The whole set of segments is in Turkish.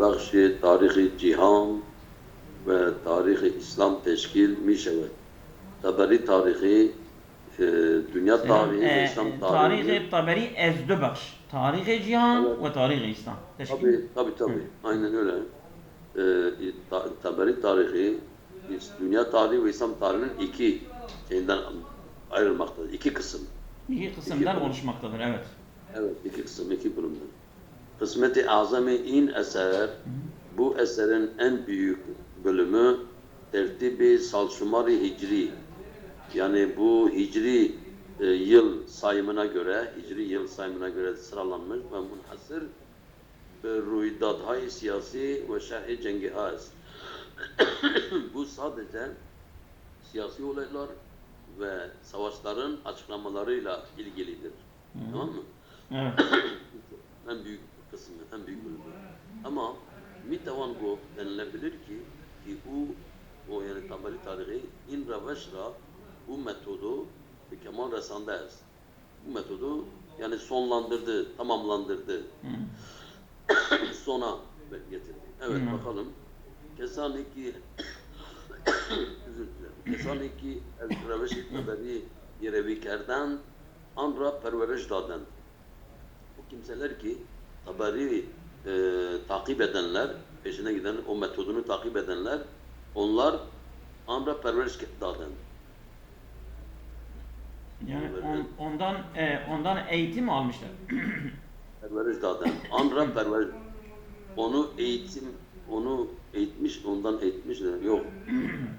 بخش تاریخ جهان و تاریخ اسلام تشکیل می شود. طبری تاریخی dünya tarihi ve İslam tarihi. Tarih Taberi ez dö bakış. Tarih cihan Evet. ve tarih İslam. Tabii. Aynen öyle. Taberi tarihi, dünya tarihi ve İslam tarihinin iki şeyinden ayrılmaktadır. İki kısım. İki kısımdan oluşmaktadır, evet. Evet, iki kısım, iki bölümden. Kısmet-i azam-ı in eser, bu eserin en büyük bölümü tertib-i salşumar-ı hicri. Yani bu hicri yıl sayımına göre, sıralanmış ve munhasır ruidat-hay siyasi ve şerh-i cengi-ha. Bu sadece siyasi olaylar ve savaşların açıklamalarıyla ilgilidir. Tamam mı? Evet. En büyük kısmı, en büyük bölümü. Ama mitavan bu denilebilir ki o yani tabari tarihi in ravaşra bu metodu kemal resandayız. Bu metodu yani sonlandırdı, tamamlandırdı. Sona getirdi. Evet bakalım. Kesaniki özür dilerim. Kesaniki el-Reveş-i Taberi yerevikerden anra perveriş daden. Bu kimseler ki Taberi takip edenler, peşine giden o metodunu takip edenler, onlar amra perveriş daden. Yani ondan eğitim almışlar. Perveriş daden. Amra perveriş. Onu eğitmiş, ondan eğitmişler. Yok.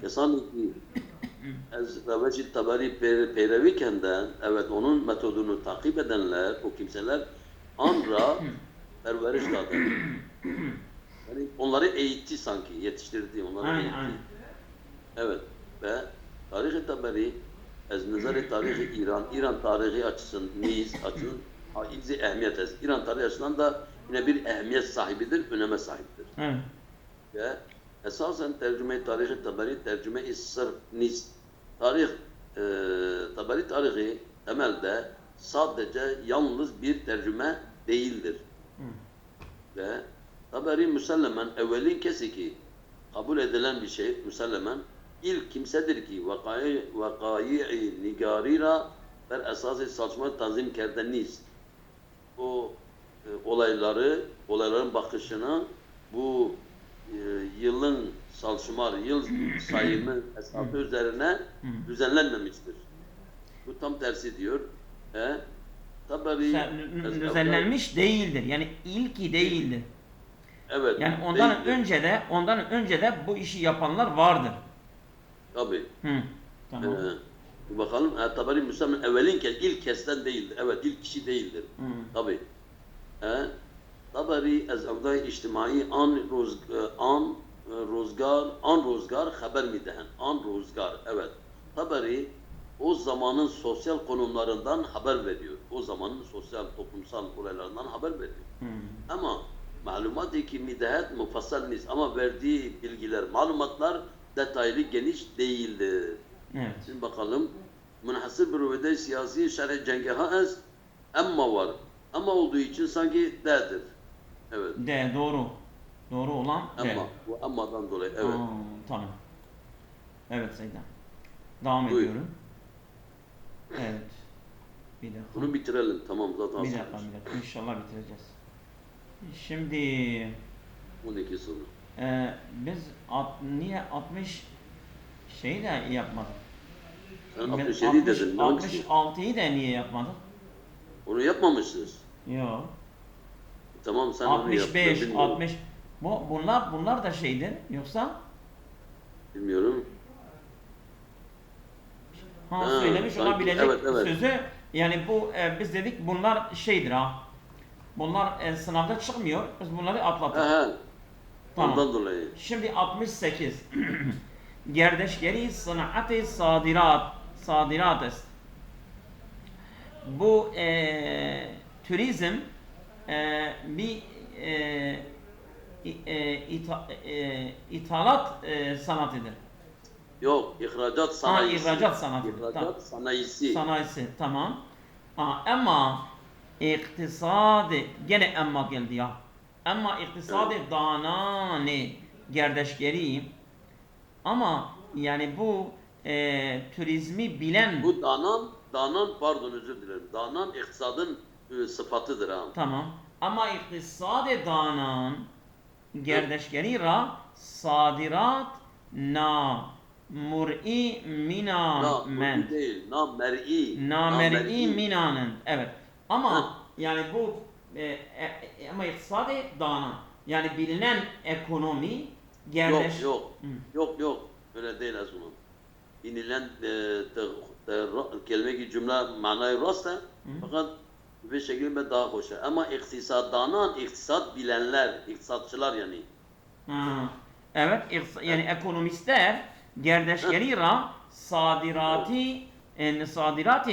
Kesanki ez Reveş-i Taberi peyrevikenden, evet onun metodunu takip edenler, o kimseler amra perveriş daden. Yani onları eğitti sanki, yetiştirdi. Onları Aynen, eğitti. aynen. Evet. Ve Tarih-i Taberi ez nazar-ı tarihi İran tarihi açısından haiz-i ehemmiyet ez. İran tarihi açısından da yine bir ehemmiyet sahibidir, öneme sahiptir. Evet. Ve esasen tercüme-i Tarih-i Taberi tercüme-i sırf nis. Taberi tarihi temelde sadece yalnız bir tercüme değildir. Ve Taberi müsellemen evvelin kesiki kabul edilen bir şey müsellemen ilk kimsedir ki vakayı nigarira ber esas-ı saçma tanzim kerdeniz. O olayların bakışını bu yılın salşumar, yıl sayımı esası üzerine düzenlenmemiştir. Bu tam tersi diyor. Taberi Düzenlenmiş değildir. Yani ilki değildir. evet. Yani ondan önce de bu işi yapanlar vardır. Tabii. Tamam. Bakalım Taberi Müslüman evvelin ilk kesten değildir. Evet, ilk kişi değildir. Tabii. Taberi ez evday içtimai an rozgar haber mi dehen? An rozgar. Evet. Taberi o zamanın sosyal konumlarından haber veriyor. O zamanın sosyal, toplumsal olaylarından haber veriyor. Ama malumat-ı ki midehet mufassal nis. Ama verdiği bilgiler, malumatlar detaylı, geniş değildir. Evet. Şimdi bakalım. Münhasır bir rüvede siyasi şerh-i cengaha ez emma var. Ama olduğu için sanki d'dir. Evet. D doğru. Doğru olan D. Emma. Bu emma'dan dolayı. Evet. Tamam. Evet Seydan. Devam Buyur. ediyorum. Evet. Bir dakika. Bunu bitirelim. Tamam zaten. Bir dakika. İnşallah bitireceğiz. Şimdi 12 soru. biz niye 60 şeyi de yapmadık? Sen 67 dedin. 66'yı da niye yapmadık? Onu yapmamışsınız. Yok. Tamam sen 65, onu yap. 60. Bunlar da şeydir. Yoksa Bilmiyorum. söylemiş sanki, olabilecek evet. sözü. Yani bu biz dedik bunlar şeydir ha. Bunlar sınavda çıkmıyor. Biz bunları atlattık. Tamam. Ondan dolayı. Şimdi 68. Gerdeşgeri sanatı sadirat est. Bu turizm bir ithalat sanatıdır. Yok, ihracat sanayisi. İhracat sanatı. İhracat sanayisi. Sanayisi, tamam. Ama iktisadi, gene emma geldi ya. Ama iktisadı danane gerdeşgeri ama yani bu turizmi bilen Bu danan pardon özür dilerim. Danan iktisadın sıfatıdır ha. tamam ama iktisadı danan gerdeşgeri ra sadirat na mur'i mina Na men bu değil. Na mer'i. namer'i minanın evet ama yani bu ama iktisadı danan yani bilinen ekonomi gerdeş Yok. Yok. Öyle değil Azunum. İnilen kelime-i cümle manayı rast fakat bir şekilde daha hoş. Ama iktisaddanan, iktisat bilenler, iktisatçılar yani. Ha, evet yani ekonomistler gerdeşgeri ra sadirati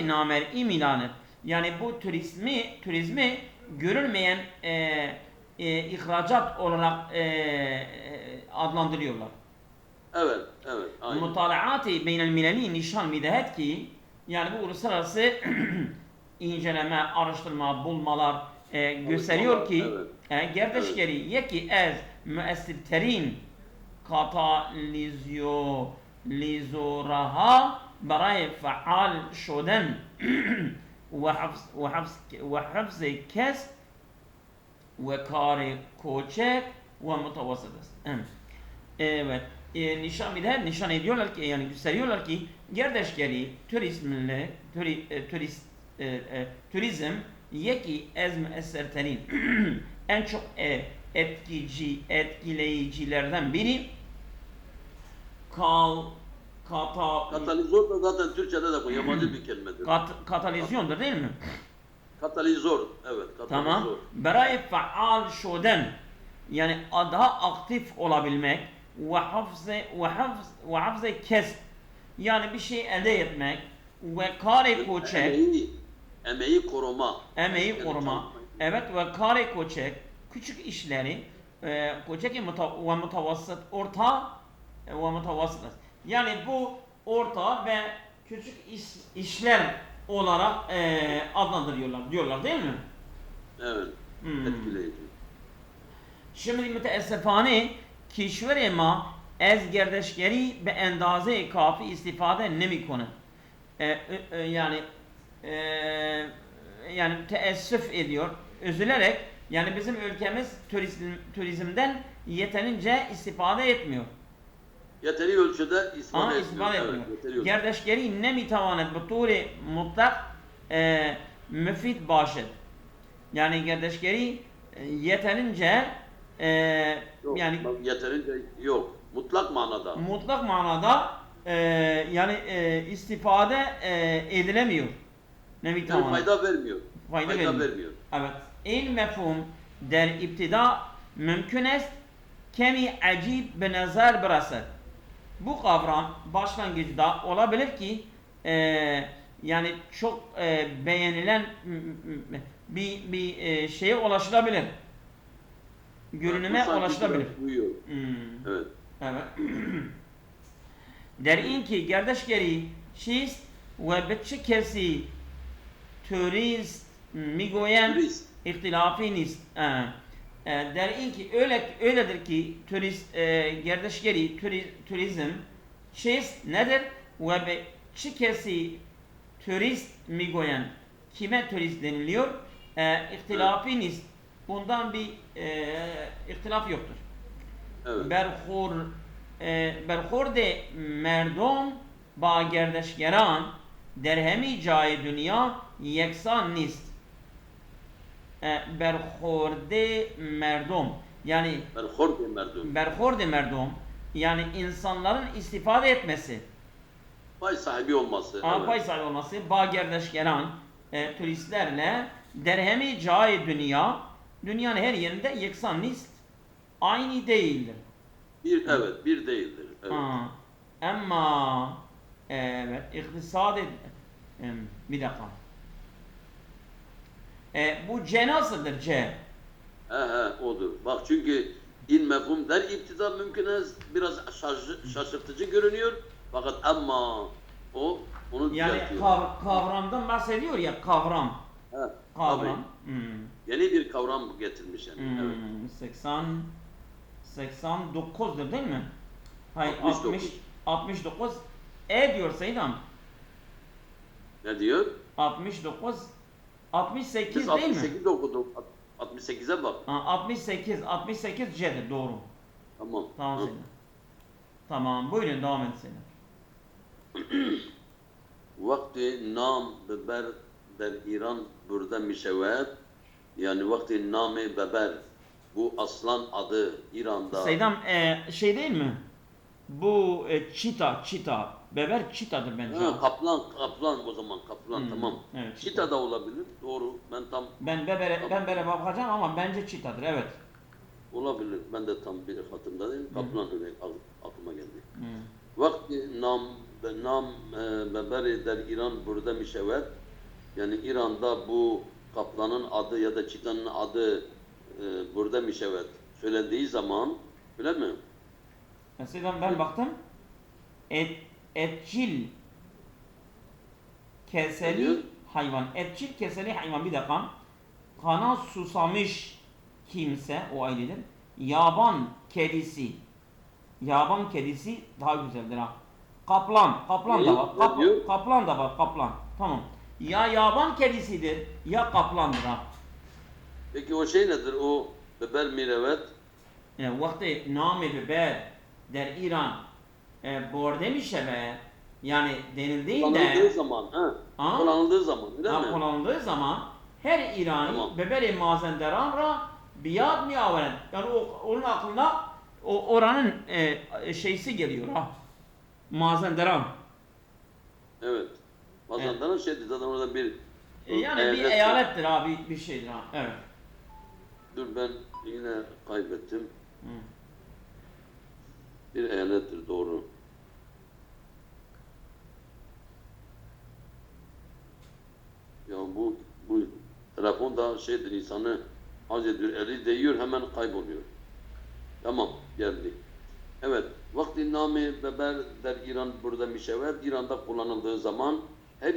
namer'i milanır. Yani bu turizmi görülmeyen ihracat olarak adlandırıyorlar. Evet. Aynen. Mutalaati beynel mileli nişan midehet ki yani bu uluslararası inceleme, araştırma, bulmalar gösteriyor ki gerdeşgeri yeki ez müessirterin katalizoraha برای فعال شدن و حفظ کسب و کار کوچک و متوسط است. Evet. Nişan ediyorlar ki yani gösteriyorlar ki gerdeşgeri turizm yeki ez müesserterin en çok etkileyicilerden biri Katalizör da zaten Türkçe'de de bu yabancı bir kelimedir. katalizyondur değil mi? Katalizör, evet. Katalizör. Tamam. Beraye faal şoden yani daha aktif olabilmek ve hafze kesb yani bir şey elde etmek ve kare koçek Emeği koruma. evet ve kare koçek küçük işleri koçek ve mutavasıt orta ve mutavasıt yani bu orta ve küçük işler olarak adlandırıyorlar diyorlar değil mi? Evet. Etkileyici. Şimdi müteessefane kişveri ma ez gerdeşgeri be endaze kafi istifade nemikonun. Yani teessüf ediyor, üzülerek yani bizim ülkemiz turizmden yeterince istifade etmiyor. Yeteri ölçüde istifade etmiyor. Evet, gerdeşgeri nemitavanet bu turi mutlak müfid başed. Yani gerdeşgeri yeterince yok, yani yeterince yok. Mutlak manada yani istifade edilemiyor. Yani fayda vermiyor. Fayda vermiyor. Evet. En mefhum der iptida mümkün est kemi acib be nazar burası. Bu kavram başlangıçta olabilir ki yani çok beğenilen bir şeye ulaşılabilir. Görünüme ulaşılabilir. Evet. Der in ki gerdeşgeri çiz ve bütçe kesi turist migoyen ihtilafi nist. Der in ki öyledir ki gerdeşgeri turizm çiz nedir ve bütçe kesi turist migoyen kime turist deniliyor? İhtilafi nist. Bundan bir ihtilaf yoktur. Evet. Berkhorde merdom ba gerdeşgeran der hemi cay dünya yeksan nist. Berkhorde merdom yani berkhorde merdom yani insanların istifade etmesi. Pay sahibi olması. Pay sahibi olması ba gerdeşgeran turistlerle der hemi cay dünya dünyanın her yerinde yeksan nist aynı değildir. Bir değildir. Evet. Ama evet, iktisadi bir dakika. Bu C nasıldır C? Odur. Bak çünkü in mefhum der iptida mümkün biraz şaşırtıcı görünüyor. Fakat ama o onu yani düzeltiyor. kavramdan bahsediyor ya kavram. Ha, kavram. tabii. Yeni bir kavram getirmiş yani. Evet. 89'dur değil mi? Hayır 69. 69 diyor Seydam. Ne diyor? 69 Biz 68 değil mi? 68 okuduk. 68'e bak. 68 C'dir doğru. Tamam. Tamam Hı. Seydam. Tamam buyurun devam edin Seydam. Vakti nam beber der İran burada mişevet. Yani vakti name beber. Bu aslan adı İran'da. Seydam şey değil mi? Bu çita. Beber çitadır bence. Ha, kaplan o zaman kaplan tamam. Evet, Çita da olabilir. Doğru. Ben tam Ben bebere bakacağım ama bence çitadır evet. olabilir. Ben de tam bir hatırımda değilim. Kaplan öyle aklıma geldi. Hı. Vakti nam beber der İran burada mişevet. Yani İran'da bu kaplanın adı ya da çitanın adı burada mişevet söylendiği zaman öyle mi? Seydam ben baktım. Etçil Ne keseli diyor? hayvan. Etçil keseli hayvan bir dakika. Kana susamış kimse o ailedir. Yaban kedisi. Yaban kedisi daha güzeldir ha. Kaplan da var. Ne diyor? Kaplan da var, kaplan. Tamam. Ya yaban kedisidir ya kaplandır ha. Peki o şey nedir? O beber mirevet Yani vakti name beber der İran borde mi şebe yani kullanıldığı denildiğinde zaman Ha? kullanıldığı zaman öyle mi? kullanıldığı zaman her İrani Tamam. beberi mazenderan ra biyad mi avren yani onun aklına oranın şeysi geliyor ha. Mazenderan. Evet. Mazandaran şeydi zaten orada bir Yani bir eyalet var. eyalettir abi bir şeydir ha. Evet. Dur ben yine kaybettim. Hı. Bir eyalettir doğru. Ya bu telefon da şeydir insanı haz ediyor, eli değiyor hemen kayboluyor. Tamam geldi. Evet. Vakti nami beber der İran burada mişevet. İran'da kullanıldığı zaman her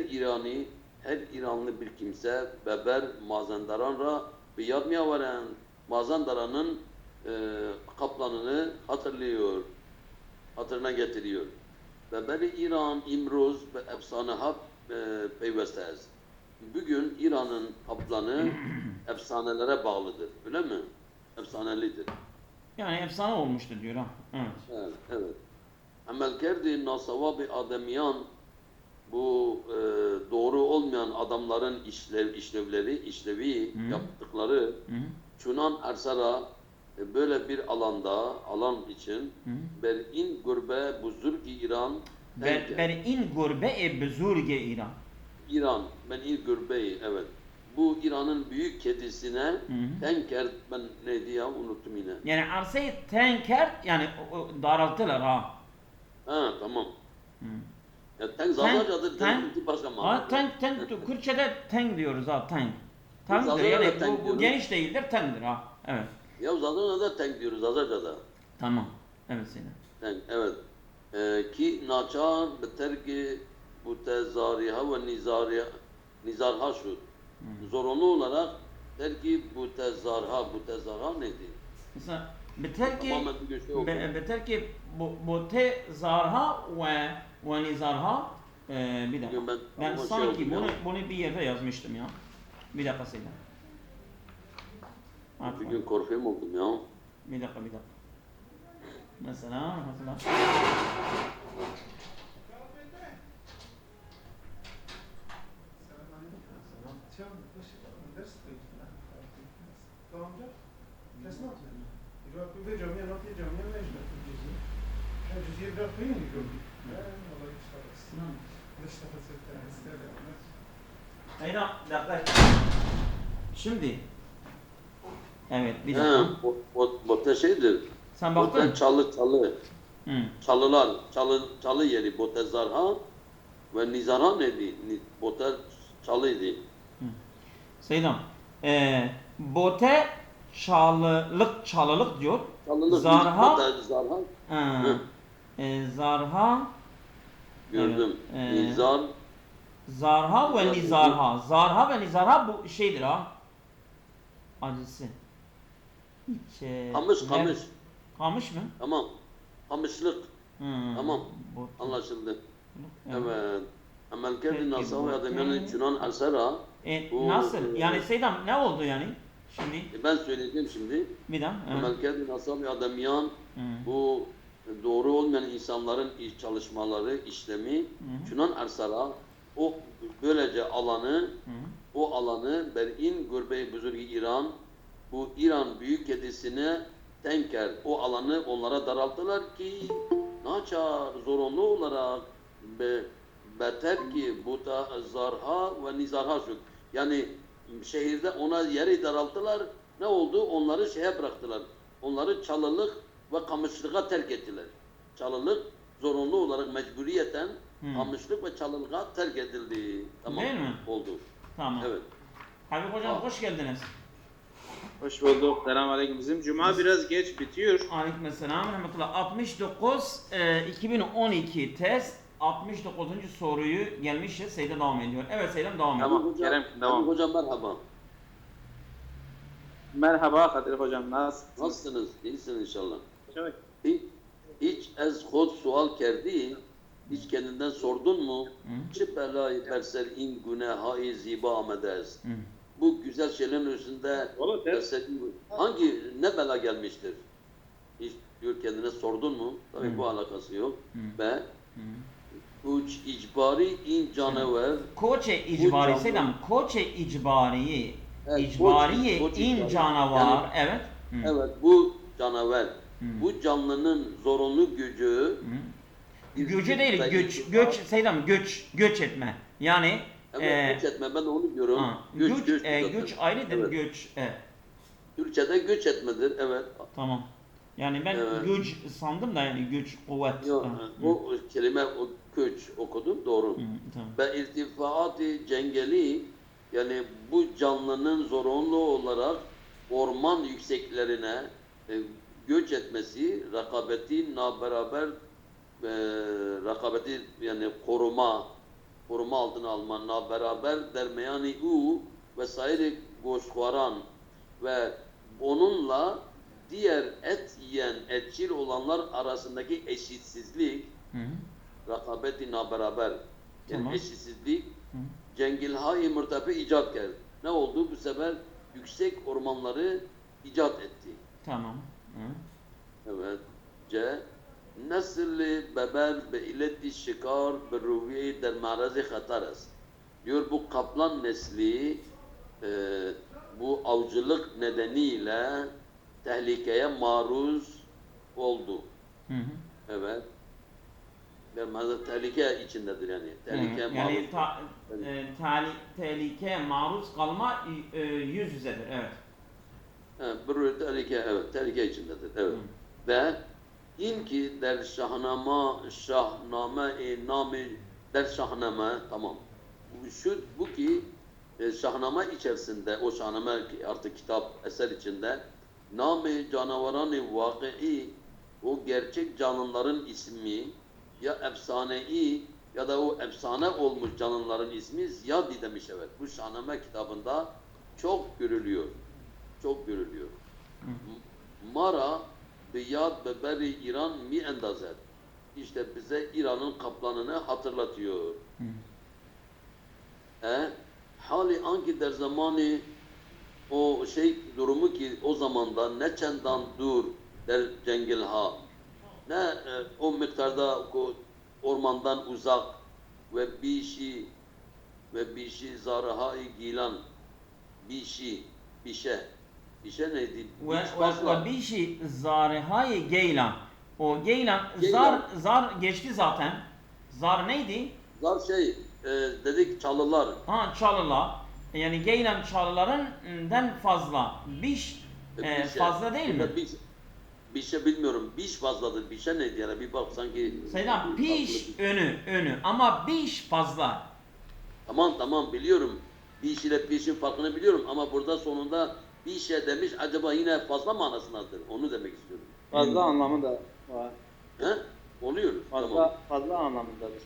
İranlı bir kimse beber mazendaranra biyad miyavaren Mazandaran'ın kaplanını hatırına getiriyor. Beberi İran imroz ve efsaneha peywestez. Bugün İran'ın kaplanı efsanelere bağlıdır. Öyle mi? Efsanelidir. Yani efsane olmuştu diyor ha. Evet. Evet, evet. Amel kerdi nasavabi ademiyan bu doğru olmayan adamların işlevi yaptıkları Hı. Çunan Ersara böyle bir alan için ber'in gurbe buzurgi İran Ber in gurbe buzurge İran. ben il gurbeyi evet. Bu İran'ın büyük kedisine tenker ben neydi ya unuttum yine. Yani arsayı tenker yani daralttılar ha. Ha tamam. Hı. Ya tank Zazacadır tank başka Ha mana. tank Kürtçe'de tank diyoruz ha tank. Tankdır Zazaca yani da tank bu diyoruz. geniş değildir tankdır ha. Evet. Ya Zazaca'da tank diyoruz Zazaca'da. Tamam. Evet senin. Tank evet. Ki naçar beterki bu tezariha ve nizarha şu. Zorunlu olarak terki bu tezarha neydi? Mesela beter ki Tamamen bir şey oldu. beter ki bu te zarha ve nizarha bir dakika. Bugün ben Ben ama şey sanki oldum ya. bunu bir yerde yazmıştım ya. Bir dakika Seydem. Bir gün korkuyorum oldum ya. Bir dakika. Mesela. Seydem bir dakika. Şimdi. Evet bir dakika. Bote şeydir. Sen Bote baktın. çalı. Hı. Çalı yeri bote zarha ve nizarha neydi? Bote çalıydı. Seydem. Bote çalılık diyor. Çalılık Zarha. bote zarha. Zarha. Gördüm. Evet, Nizar Zarha ve Yani nizarha. Zarha ve nizarha bu şeydir ha. Acısı. Hiç, Kamış, kamış. Kamış mı? Tamam. Kamışlık. Tamam. Bu, Anlaşıldı. evet. Evet. Amel kerdi Peki nasa bu ve ademyanın çınan esera. Bu nasıl? Yani Seydam ne oldu yani? Şimdi ben söyleyeceğim şimdi. bir daha. Amel kerdi nasa ve ademyan bu doğru olmayan insanların iş çalışmaları, işlemi çınan esera o böylece alanı o alanı berin gurbe-i buzurgi İran bu İran büyük kedisine tenker o alanı onlara daralttılar ki naçar zorunlu olarak beter ki bu da zarha ve nizarha sök. Yani şehirde ona yeri daralttılar. Ne oldu? Onları şeye bıraktılar. Onları çalılık ve kamışlığa terk ettiler. Çalılık zorunlu olarak mecburiyeten kamışlık ve çalılığa terk edildi. Tamam. Değil mi? Oldu. Tamam. Evet. Habib hocam hoş geldiniz. Hoş bulduk. Selamünaleyküm. Bizim cuma biraz geç bitiyor. Aleykümselam rahmetullah. 69 2012 test 69. soruyu gelmişiz. Seyde devam ediyor. Evet Seydem devam ediyor. Tamam. Hocam, Kerem, devam. Hocam merhaba. Merhaba Kadir hocam. Nasılsınız? Nasılsınız? İyisiniz inşallah. Evet. Hiç ez khod sual kerdi, hiç kendinden sordun mu? Çi belayı berser in günahı ziba amedez. Bu güzel şeylerin üstünde Valla hangi ne bela gelmiştir? Hiç diyor kendine sordun mu? Tabii bu alakası yok. Ve uç icbari in canavar Koçe icbari canlı- Seydem. Koçe icbariyi. Evet, İcbariye koç in icbari. canavar. Evet. Evet bu canavar bu canlının zorunlu gücü Gücü değil göç Seydem göç etme. Yani evet, göç etme ben de onu diyorum. güç zaten. güç ayrıdır Evet. göç. Türkçe'de göç etmedir. Evet. Tamam. Yani ben Evet. güç sandım da yani güç kuvvet. Yok, Ha, o kelime o göç okudum doğru. tamam. Ve irtifaat-ı cengeli yani bu canlının zorunlu olarak orman yükseklerine göç etmesi rakabeti naberaber rakabeti yani koruma altına alma naberaber dermeyani u vesaire goşvaran ve onunla diğer et yiyen etçil olanlar arasındaki eşitsizlik rakabeti naberaber yani Tamam. eşitsizlik cengilhâ-i mürtefi icat geldi. Ne oldu? Bu sefer yüksek ormanları icat etti. Tamam. Evet. C. Nesli bebel be illeti şikar be ruviye der marazi hatares. Diyor bu kaplan nesli bu avcılık nedeniyle tehlikeye maruz oldu. Evet. Ve tehlike içindedir yani. Tehlikeye maruz. Yani tehlikeye maruz kalma yüz yüzedir. Evet. Bir tehlike, evet, tehlike içindedir. Evet. Ve inki der şahname nami der şahname tamam. Bu ki şahname içerisinde o şahname artık kitap eser içinde nami canavaran-ı vakii o gerçek canlıların ismi ya efsaneyi ya da o efsane olmuş canlıların ismi Ziyadi demiş evet. Bu şahname kitabında çok görülüyor. Çok görülüyor. Mara biyad beberi İran mi endazet. İşte bize İran'ın kaplanını hatırlatıyor. Hali anki der zamanı o durumu ki o zamanda ne çendan dur der cengilha ne o miktarda ormandan uzak ve bir şey zarahai gilan bir şey neydi? Ve bir şey zarihayı geylan. O geylan Geylan. zar geçti zaten. Zar neydi? Zar dedik çalılar. Çalılar. Yani geylan çalılarından fazla. Biş fazla değil mi? Bir şey bilmiyorum. Biş fazladır. Bir şey neydi yani? Bir bak sanki. Seydam piş önü ama biş fazla. Tamam biliyorum. Biş ile pişin farkını biliyorum ama burada sonunda bir şey demiş acaba yine fazla manasındadır. Onu demek istiyorum. Fazla anlamı da var. He? Oluyor. Fazla, Tamam. fazla anlamındadır.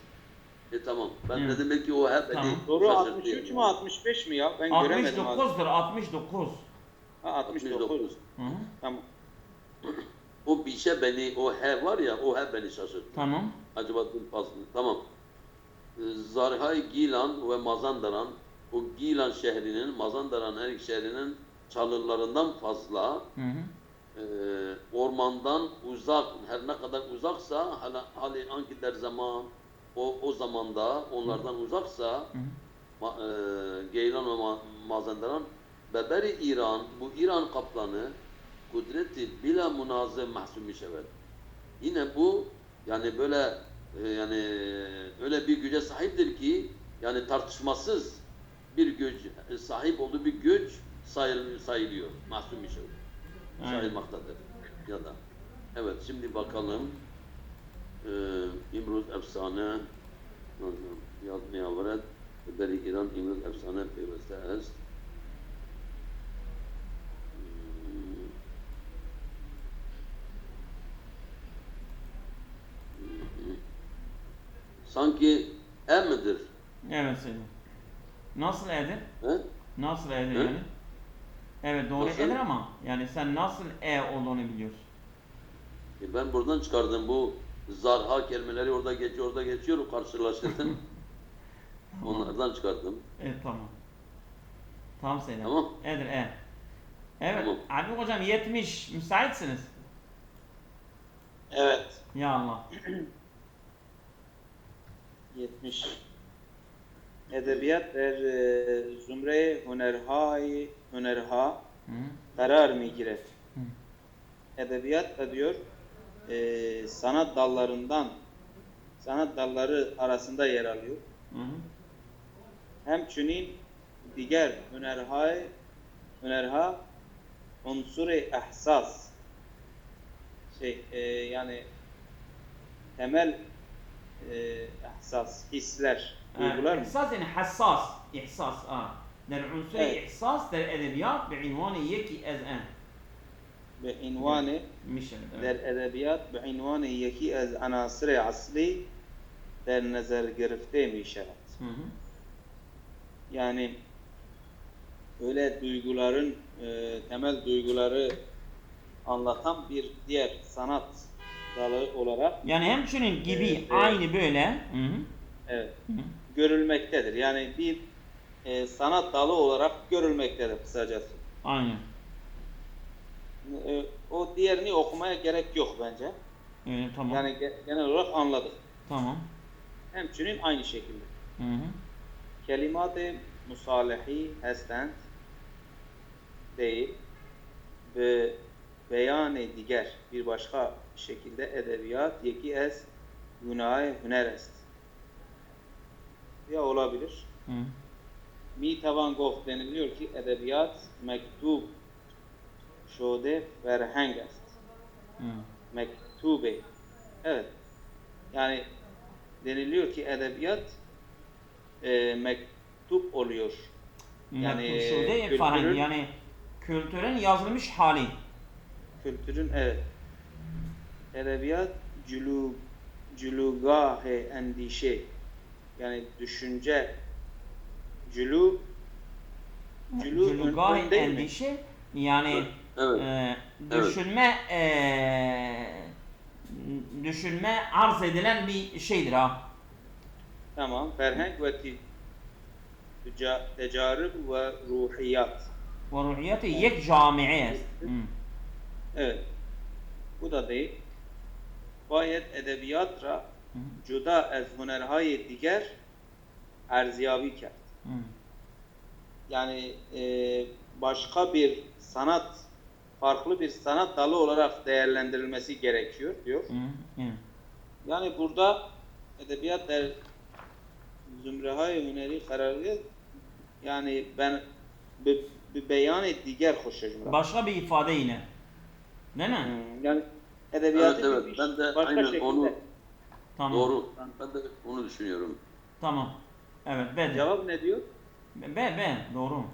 Tamam. Ben Hı. dedim belki o hep Tamam. beni Soru şaşırtıyor 63 yani. mu 65 mi ya? Ben göremedim abi. 69'dur 69. Ha 69. 69. Hı hı. Tamam. O bir şey beni, o he var ya, o he beni şaşırttı. Tamam. Acaba dil faslı. Tamam. Zarhay Gilan ve Mazandaran, o Gilan şehrinin, Mazandaran Erik şehrinin çadırlarından fazla Hı hı. ormandan uzak, her ne kadar uzaksa, hali anki der zaman, o zamanda onlardan uzaksa, Hı hı. Geylan ve Mazandaran, beberi İran, bu İran kaplanı, kudreti bila münazı mahsum şevet. Yine bu yani böyle yani öyle bir güce sahiptir ki yani tartışmasız bir güç sahip olduğu bir güç sayılıyor. Mahsum bir şey. Aynen. Sayılmaktadır. Ya da evet şimdi bakalım İmruz efsane yazmaya varet beri İran İmruz efsane peyveste est. Sanki midir? Evet Selim. Nasıl edir? He? Nasıl edir Hı? yani? Evet doğru Nasıl? edir ama yani sen nasıl olduğunu biliyorsun. Ben buradan çıkardım bu zarha kelimeleri orada geçiyor, karşılaştırdım. Onlardan çıkardım. Evet tamam. Tamam Selim. Tamam. Edir Evet. Tamam. Abi hocam 70 müsaitsiniz. Evet. Ya Allah. 70. Edebiyat der zümre hünerha Hı. karar migire. Hı. Edebiyat da diyor sanat dalları arasında yer alıyor. Hı hı. Hemçinin diğer hünerha unsur-i ihsas yani temel ihsas, hisler, duygular mı? إحساس يعني حساس إحساس در عنصر Evet. إحساس در أدبيات بعنوان يكي أذان Ve invanı مش der edebiyat ve invanı yeki az anasır-ı asli der nazar girifte mi işaret. Hı hı. Yani öyle duyguların temel duyguları anlatan bir diğer sanat dalı olarak Yani hemşinin gibi Evet. aynı böyle. Hı hı. evet, Hı hı. görülmektedir. Yani bir sanat dalı olarak görülmektedir kısacası. Aynen. O diğerini okumaya gerek yok bence. Öyle tamam. Yani genel olarak anladık. Tamam. Hemçinin aynı şekilde. Hı hı. Kelimat-ı musalehi hastend değil ve beyan diğer bir başka şekilde edebiyat yeki ez günah hüner est. Ya olabilir. Hı. Mi tavan gof deniliyor ki edebiyat mektub şode ferheng est. Hı. Mektube. Evet. Yani deniliyor ki edebiyat mektup oluyor. Yani Yani şurada kültürün- falan yani kültürün yazılmış hali. Kültürün evet. Edebiyat cülugah-ı endişe. Yani düşünce cülug Cülugah ön değil mi? endişe yani Evet. düşünme düşünme arz edilen bir şeydir ha. Tamam. Ferhenk ve tecarib ve ruhiyat. Ve ruhiyeti yek camiye est. Hı. Evet. Bu da değil. Bayet edebiyat ra Hı. cuda ez hunerhay diğer erziyabi kert. Hı. Yani başka bir sanat, farklı bir sanat dalı olarak değerlendirilmesi gerekiyor diyor. Hı. Hı. Yani burada edebiyat der zümrehay hüneri kararı yani ben bir beyan diğer hoşçacım. Başka bir ifadeyle. Değil mi? Yani edebiyatı Evet, evet. Ben de başka aynen şekilde. onu Tamam. doğru. Ben de onu düşünüyorum. Tamam. Evet B. Cevap ne diyor? B. Doğru.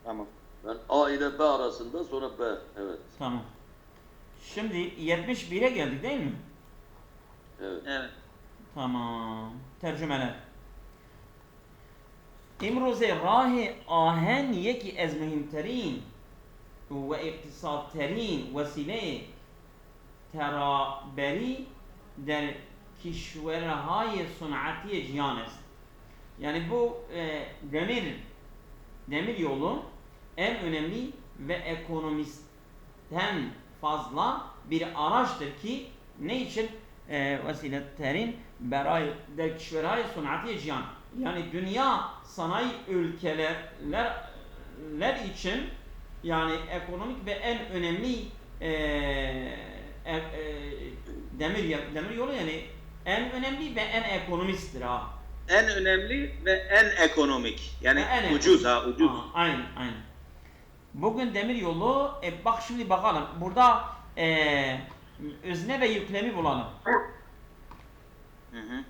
Tamam. Ben A ile B arasında sonra B. Evet. Tamam. Şimdi 71'e geldik değil mi? Evet. Evet. Tamam. Tercümeler. امروزه راه آهن یکی از مهمترین و اقتصادترین وسیله ترابری در کشورهای صنعتی جهان است. Yani bu demir yolu en önemli ve ekonomistten fazla bir araçtır ki ne için vesiletlerin berayı der kişiverhay sunati cihan, yani dünya sanayi ülkeler için yani ekonomik ve en önemli demir yolu, yani en önemli ve en ekonomisttir ha. En önemli ve en ekonomik. Yani En ucuz ekonomik. ucuz. Aynen. Bugün demir yolu, bak şimdi bakalım. Burada özne ve yüklemi bulalım. Hı hı.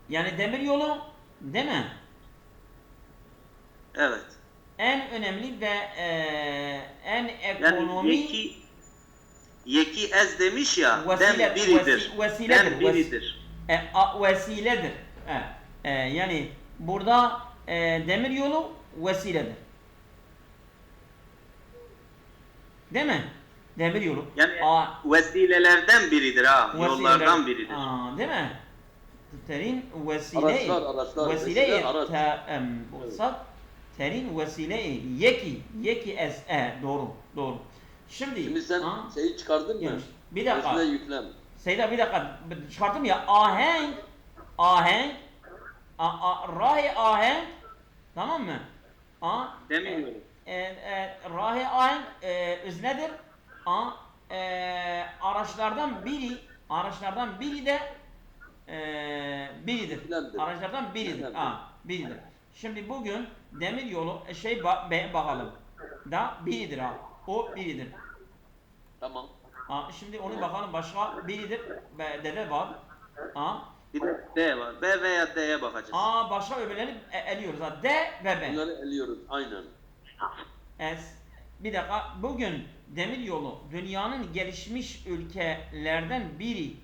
Yani demir yolu değil mi? Evet. En önemli ve en Yani ekonomi yeki ez demiş ya, Vesile- dem biridir. vesiledir. Dem biridir. Vesiledir. Yani burada demir yolu vesiledir. Değil mi? Demir yolu. Yani vesilelerden biridir ha, yollardan biridir. Değil mi? Terin vesile. Araçlar, Vesile vesile, araç. terin vesile yeki es doğru. Şimdi sen şeyi çıkardın mı? Yani, bir dakika. Özne yüklem. Seyda bir dakika çıkarttım ya, ahenk rahi ahenk, tamam mı? Demir yolu. Rahi ahenk öznedir. Araçlardan biri de biridir. Yüklemdir. Araçlardan biridir. Yüklemdir. Biridir. Şimdi bugün demir yolu bakalım. Da biridir ha. O biridir. Tamam. Şimdi onu bakalım, başka biridir ve dede var. Bir de D var. B veya D'ye bakacağız. Başka öbürlerini eliyoruz. D ve B. Bunları eliyoruz. Aynen. Bir dakika. Bugün demir yolu dünyanın gelişmiş ülkelerden biri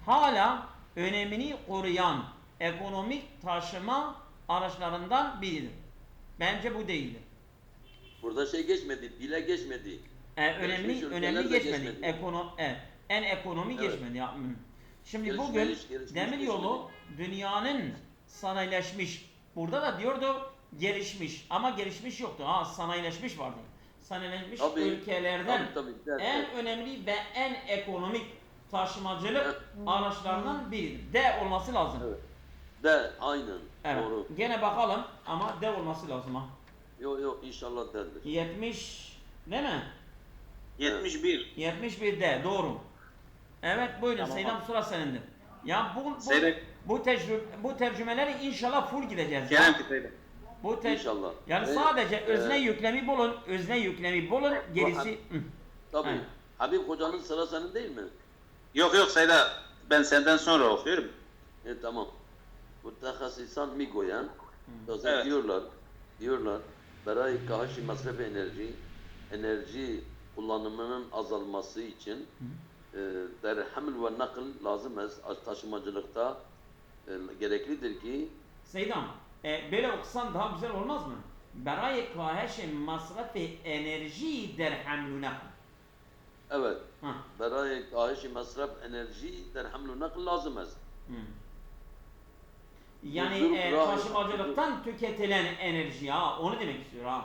hala önemini koruyan ekonomik taşıma araçlarından biridir. Bence bu değildir. Burada şey geçmedi, dile geçmedi. Önemli Gelişmiş ülkeler de geçmedi. geçmedi. En ekonomi Evet. geçmedi ya. Şimdi Gelişmiş, bugün gelişmiş demir yolu dünyanın sanayileşmiş. Burada da diyordu gelişmiş, ama gelişmiş yoktu. Sanayileşmiş vardı. Sanayileşmiş Tabii, ülkelerden tabii, en önemli ve en ekonomik taşımacılık araçlarından biridir. D olması lazım. Evet. De, aynen. Evet. Doğru. Gene bakalım ama D olması lazım ha. Yok inşallah derdir. 70 değil mi? 71. 71 D doğru. Evet buyurun, Tamam. Seydam, sıra senindir. Ya Seyrek. bu tercümeleri inşallah full gideceğiz. Kerem Ya. Kitay'da. İnşallah. Yani sadece özne yüklemi bulun, gerisi. Tabii. Aynen. Habib Hoca'nın sıra senin değil mi? Yok Seyda, ben senden sonra okuyorum. Tamam. Mütehassisan migoyan Evet. diyorlar berayı kahaşi masraf enerji kullanımının azalması için der haml ve nakl lazım taşımacılıkta gereklidir ki Seydam, böyle okusan daha güzel olmaz mı? Berayı kaheş masrafı enerji der hamlu nakl. evet Ha. berayı kahaşi masraf enerji der haml ve nakl lazım Yani taşımacılıktan tüketilen enerji onu demek istiyor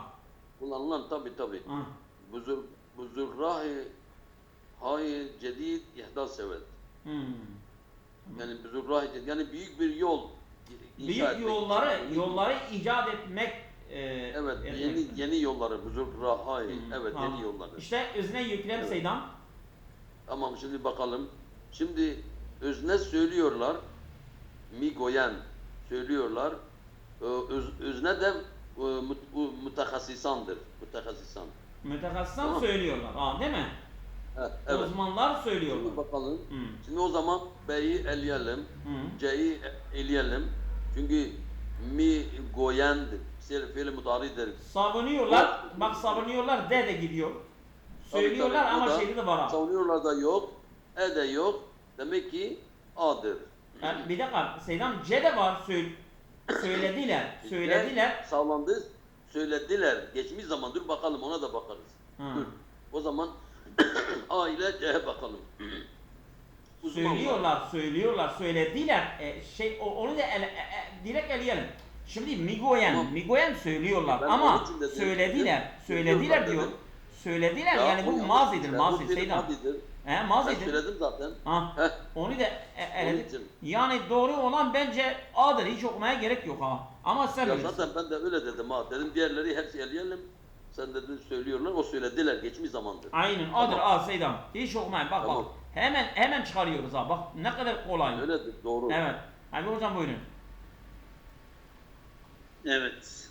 kullanılan tabii Ha. buzurrahi hay cedid ihdas evet. Yani buzurrahi yani büyük bir yol inşa etmek. Yolları icat etmek. Evet, etmek. yeni yolları buzurrahi evet Tamam. yeni yolları. İşte özne yüklem Evet. Seydam. Tamam şimdi bakalım. Şimdi özne söylüyorlar. Migoyen söylüyorlar. Özne de mütehassisandır. Mütehassisan. Mütehassisan Tamam. söylüyorlar. Değil mi? Evet. Uzmanlar söylüyorlar. Şimdi bakalım. Hı. Şimdi o zaman B'yi eleyelim. C'yi eleyelim. Çünkü mi goyendir. Fiil mudaridir. Savunuyorlar. Bak savunuyorlar. De gidiyor. Söylüyorlar Tabii, ama burada şeyde de var. savunuyorlar da yok. E de yok. Demek ki A'dır. Bir dakika Seydam C de var. Söylediler. Söylediler. Sağlandı. Söylediler. Geçmiş zaman. Dur bakalım, ona da bakarız. Ha. Dur. O zaman A ile C'ye bakalım. Uzman var. Söylüyorlar, söylediler. Onu da direkt eleyelim. Şimdi Migoyen, Tamam. Migoyen söylüyorlar Ben ama onun için dedim. söylediler Söylüyorlar diyor. dedim. Söylediler Ya, yani bu o mazidir, yanlış. mazi Bu fiil Seydam. mazidir. Ben Mazidir. söyledim zaten. Ha, Heh. onu da eledik. için. Yani doğru olan bence A'dır. Hiç okumaya gerek yok ha. Ama sen Ya bilirsin. zaten ben de öyle dedim ha. Dedim diğerleri hepsi eleyelim. Sen dedin söylüyorlar. O söylediler. Geçmiş zamandır. Aynen A'dır Tamam. A Seydam. Hiç okumaya bak Tamam. bak. Hemen çıkarıyoruz ha. Bak ne kadar kolay. Öyledir. Doğru. Evet. Hadi hocam buyurun. Evet.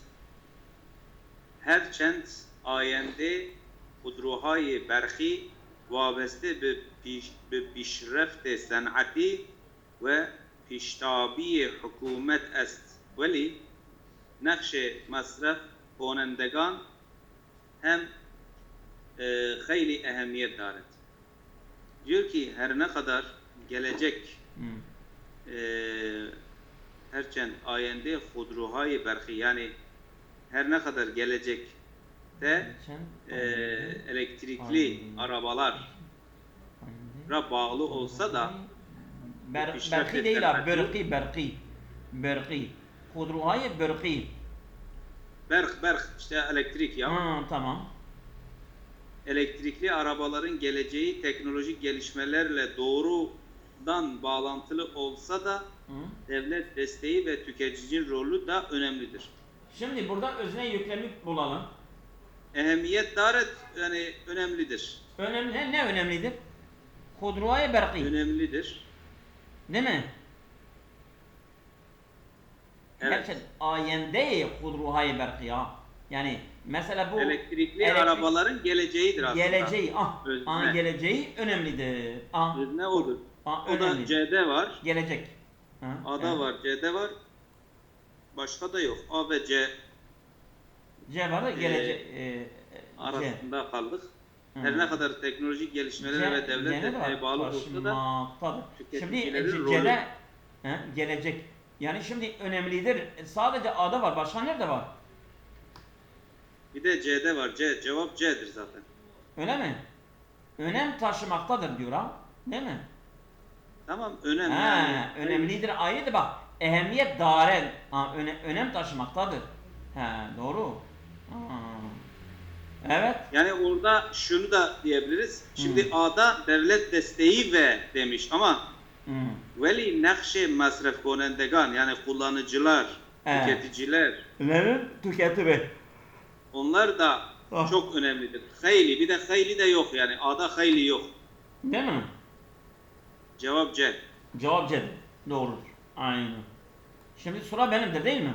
Herçend ayende خودروهای برخی وابسته به پیشرفت صنعتی و پیشتابی حکومت است ولی نقش مصرف کنندگان هم خیلی اهمیت دارد. Diyor ki her ne kadar gelecek herçend ayende خودروهای برخی yani her ne kadar gelecekte elektrikli arabalara bağlı olsa da Berki değil abi, berki. Kudruhayı berki. berk işte elektrik ya. Tamam. Elektrikli arabaların geleceği teknolojik gelişmelerle doğrudan bağlantılı olsa da devlet desteği ve tüketicinin rolü da önemlidir. Şimdi burada özne yüklemi bulalım. Ehemmiyet daret yani önemlidir. Ne önemlidir? Kudruhayı berki. Önemlidir. Değil mi? Evet. Gerçekten ayende kudruhayı berki ya. Yani mesela bu Elektrikli arabaların geleceğidir aslında. Geleceği, Özne. geleceği önemlidir. Özne odur. O da Önemli. C'de var. Gelecek. A'da var, C'de var. Başka da yok. A ve C C var da gelecek. arasında kaldık. Her ne kadar teknolojik gelişmelere ve devlet desteğe bağlı olsa da Şimdi tüketicilerin rolü. C'de gelecek. Yani şimdi önemlidir. Sadece A'da var. Başka nerede var? Bir de C'de var. Cevap C'dir zaten. Öyle mi? Önem taşımaktadır diyor ha. Değil mi? Tamam, önemli yani. Önemlidir ayrıdır bak. Ehemmiyet daren. Önem taşımaktadır. Doğru. Evet. Yani orada şunu da diyebiliriz. Şimdi A'da devlet desteği ve demiş ama veli nakşe masraf konendegan yani kullanıcılar, tüketiciler Tüketimi. onlar da çok önemlidir. Hayli bir de hayli de yok yani A'da hayli yok. Değil mi? Cevap C. Cevap C'dir. Doğrudur. Aynen. Şimdi sıra benimdir değil mi?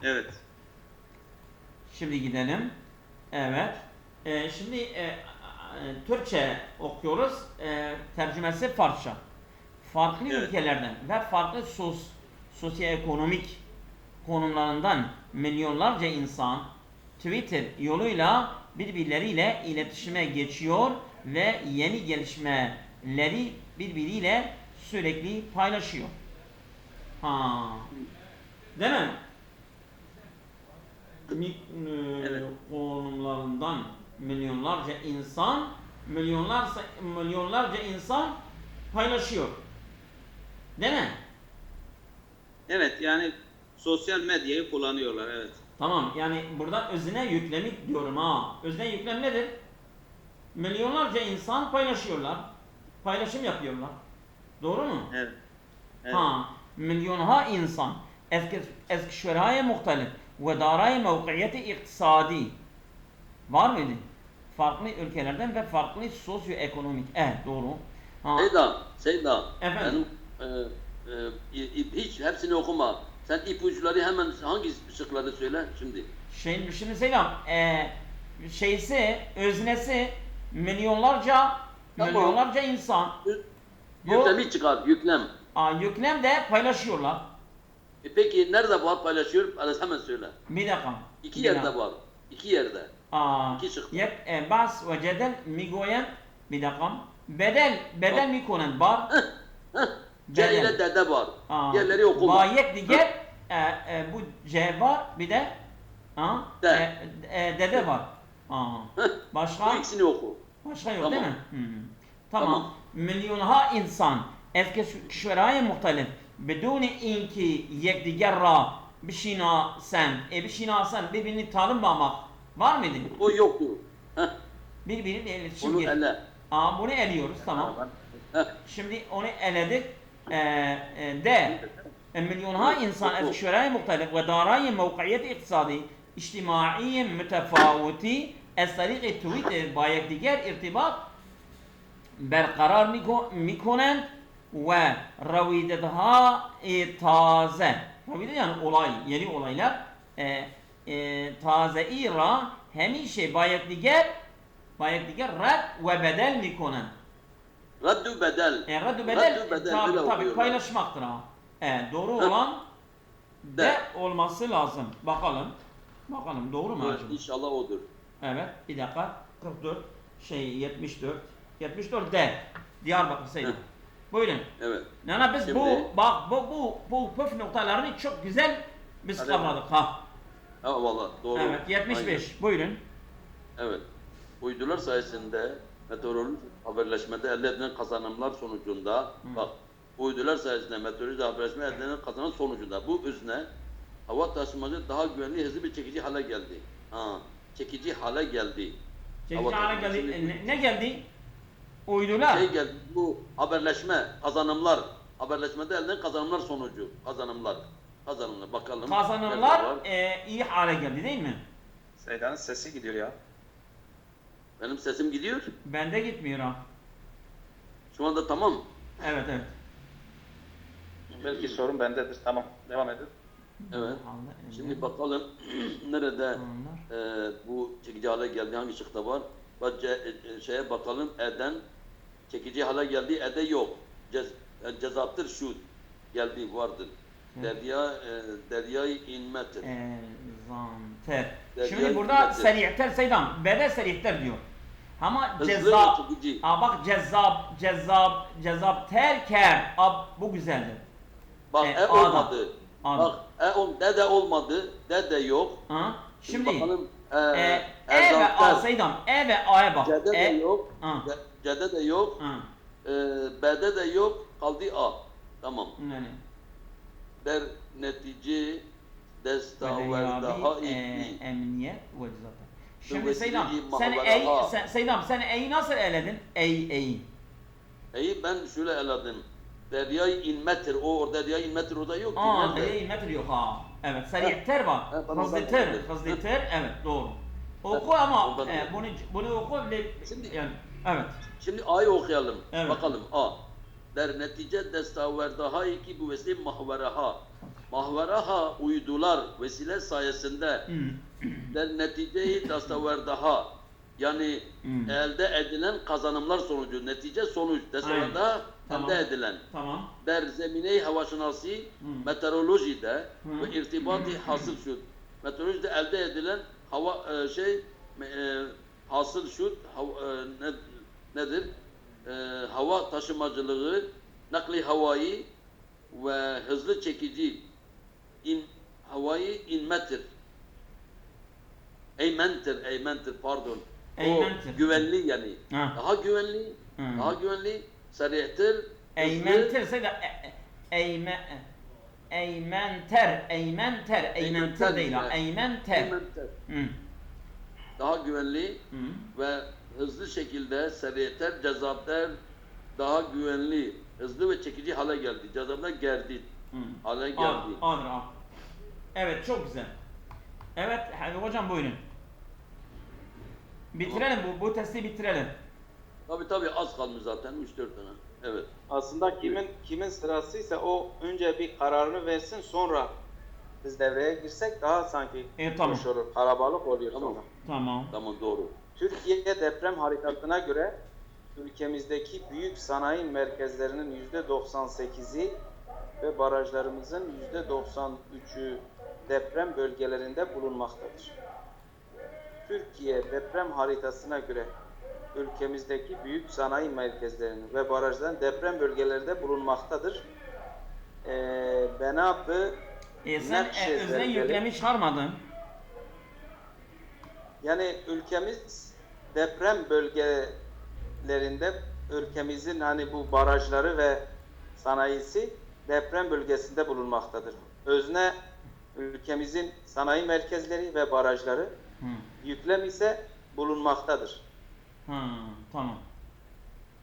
Evet. Şimdi gidelim. Evet. Şimdi Türkçe okuyoruz. Tercümesi Farsça. Farklı ülkelerden ve farklı sosyoekonomik konumlarından milyonlarca insan Twitter yoluyla birbirleriyle iletişime geçiyor ve yeni gelişmeleri birbiriyle sürekli paylaşıyor. Değil mi? Evet. Konumlarından milyonlarca insan paylaşıyor. Değil mi? Evet yani sosyal medyayı kullanıyorlar evet. Tamam yani burada özne yüklemi diyorum ha. Özne yüklem nedir? Milyonlarca insan paylaşıyorlar. Paylaşım yapıyorlar. Doğru mu? Evet. Evet. Milyonha insan ez kişverhay muhtelif ve daray mevkiyeti iktisadi var mıydı? Farklı ülkelerden ve farklı sosyoekonomik. Doğru. Seyda, Efendim? hiç hepsini okuma. Sen ipuçları hemen hangi şıkları söyle şimdi? Şimdi Selam, öznesi milyonlarca insan. Yüklemi çıkar, yüklem. Yüklem de paylaşıyorlar. Peki nerede var paylaşıyor? Hemen söyle. Bir dakika. İki yerde var. İki yerde. İki şık. Bas ve cedel migoyen bir dakika. Bedel mi konen bar? C ile dede var. Diğerleri okul var. Bayek diğer bu C var bir de De. dede var. Bu Başka? ikisini oku. Başka yok Tamam. değil mi? Tamam. Tamam. Milyonha insan از کشورهای مختلف بدون اینکه یکدیگر را بشناسند بشناسند birbirini tanımamak var mıydı? O yoktu. Heh, Birbiriyle iletişim bunu gir. ele. Bunu eliyoruz tamam. Heh, Şimdi onu eledik. De milyonها انسان از کشورهای مختلف و دارای موقعیت اقتصادی اجتماعی متفاوتی از طریق توییتر با یکدیگر ارتباط برقرار میکنند ve ravidedha taze. Ravide yani olay, yeni olaylar taze ra hemişe bayek diğer red ve bedel mikonen. Raddu bedel. Raddu bedel Raddu bedel, tabi böyle tabi okuyorlar. paylaşmaktır ha. Doğru olan de olması lazım. Bakalım. Bakalım doğru mu acaba? İnşallah odur. Evet bir dakika 44 74 74 de Diyarbakır sayılır. Buyurun. Evet. Yani biz Şimdi- bu püf noktalarını çok güzel biz Hadi. kavradık ha. Ha valla doğru. Evet 75. Buyurun. Evet. Uydular sayesinde meteorolojik haberleşmede elde edilen kazanımlar sonucunda bak uydular sayesinde meteorolojik haberleşme elde edilen kazanım sonucunda bu özne hava taşımacı daha güvenli hızlı bir çekici hale geldi. Çekici hale geldi. Çekici Hava hale taşımacı geldi. şimdi- Ne geldi? Uydular. Geldi bu haberleşme kazanımlar haberleşmede elde edilen kazanımlar sonucu kazanımlar bakalım. Nerede Kazanımlar var? iyi hale geldi değil mi? Seydan'ın sesi gidiyor ya. Benim sesim gidiyor. Bende gitmiyor ha. Şu anda tamam. Evet evet. Belki sorun bendedir. Tamam. Devam edin. Evet. Şimdi bakalım nerede bu çekici hale geldi, hangi şıkta var? Bak şeye bakalım, E'den çekici hale geldi, E'de yok. Cezaptır şu geldi, vardır. Deryayı inmetir. Zanter. Derya Şimdi burada hizmettir. serihter Seydam. B'de serihter diyor. Ama Hızlı cezzap. ve çekici. Bak cezzap terker. Bu güzeldir. Bak E, E A'da. olmadı. A'da. Bak D de olmadı, D de yok. Ha? Şimdi Şimdi bakalım E ve A Seydam. E ve A'ya bak. C'de de yok, Ha. C'de de yok, Ha. B'de de yok, kaldı A. Tamam. Yani. Der netice destaverdaha Emniyet ve cezap. Şimdi Dolayısıyla Seydam iyi sen muhabbet- Seydam sen E'yi nasıl eledin? E'yi. ben şöyle eladım. Deryayı inmetir. Deryayı inmetir orada yok. ki. Nerede? E'yi metre yok ha. Evet serihter var. Ha, bana Hızlı bak. ter evet doğru. Oku ama ondan değil. bunu oku Şimdi- yani evet. Şimdi A'yı okuyalım. Evet. Bakalım A. Der netice destaverdaha iki bu vesile mahveraha. Mahveraha uydular vesile sayesinde der neticeyi destaverdaha yani elde edilen kazanımlar sonucu. Netice sonuç. Destaverdaha Tamam. elde edilen. Tamam. Der zemine-i havaşinası meteorolojide ve irtibati hasıl şut. Meteorolojide elde edilen hava hasıl şut nedir? Hava taşımacılığı, nakli havayı ve hızlı çekici havayı inmetir. Eymentir pardon. Eymentir. O güvenli yani. Ha. Daha güvenli, daha güvenli, sarihtir, Eymenter Seydam Eymenter değil ha. Eymenter. Daha güvenli ve hızlı şekilde seriyetler, cezaplar daha güvenli, hızlı ve çekici hale geldi. Cezaplar geldi. Hale geldi. Al. Evet çok güzel. Evet hadi hocam buyurun. Bitirelim bu testi bitirelim. Tabii az kalmış zaten 3-4 tane. Evet. Aslında kimin sırasıysa o önce bir kararını versin, sonra biz devreye girsek daha sanki Tamam. hoş olur. Kalabalık oluyor Tamam. sonra. Tamam doğru. Türkiye deprem haritasına göre ülkemizdeki büyük sanayi merkezlerinin %98'i ve barajlarımızın %93'ü deprem bölgelerinde bulunmaktadır. Türkiye deprem haritasına göre ülkemizdeki büyük sanayi merkezlerinin ve barajların deprem bölgelerinde bulunmaktadır. Benabı Sen Nakşe özne zelzele. yüklemi çıkarmadın. Yani ülkemiz deprem bölgelerinde ülkemizin hani bu barajları ve sanayisi deprem bölgesinde bulunmaktadır. Özne ülkemizin sanayi merkezleri ve barajları, Hı. yüklem ise bulunmaktadır. Ha, tamam.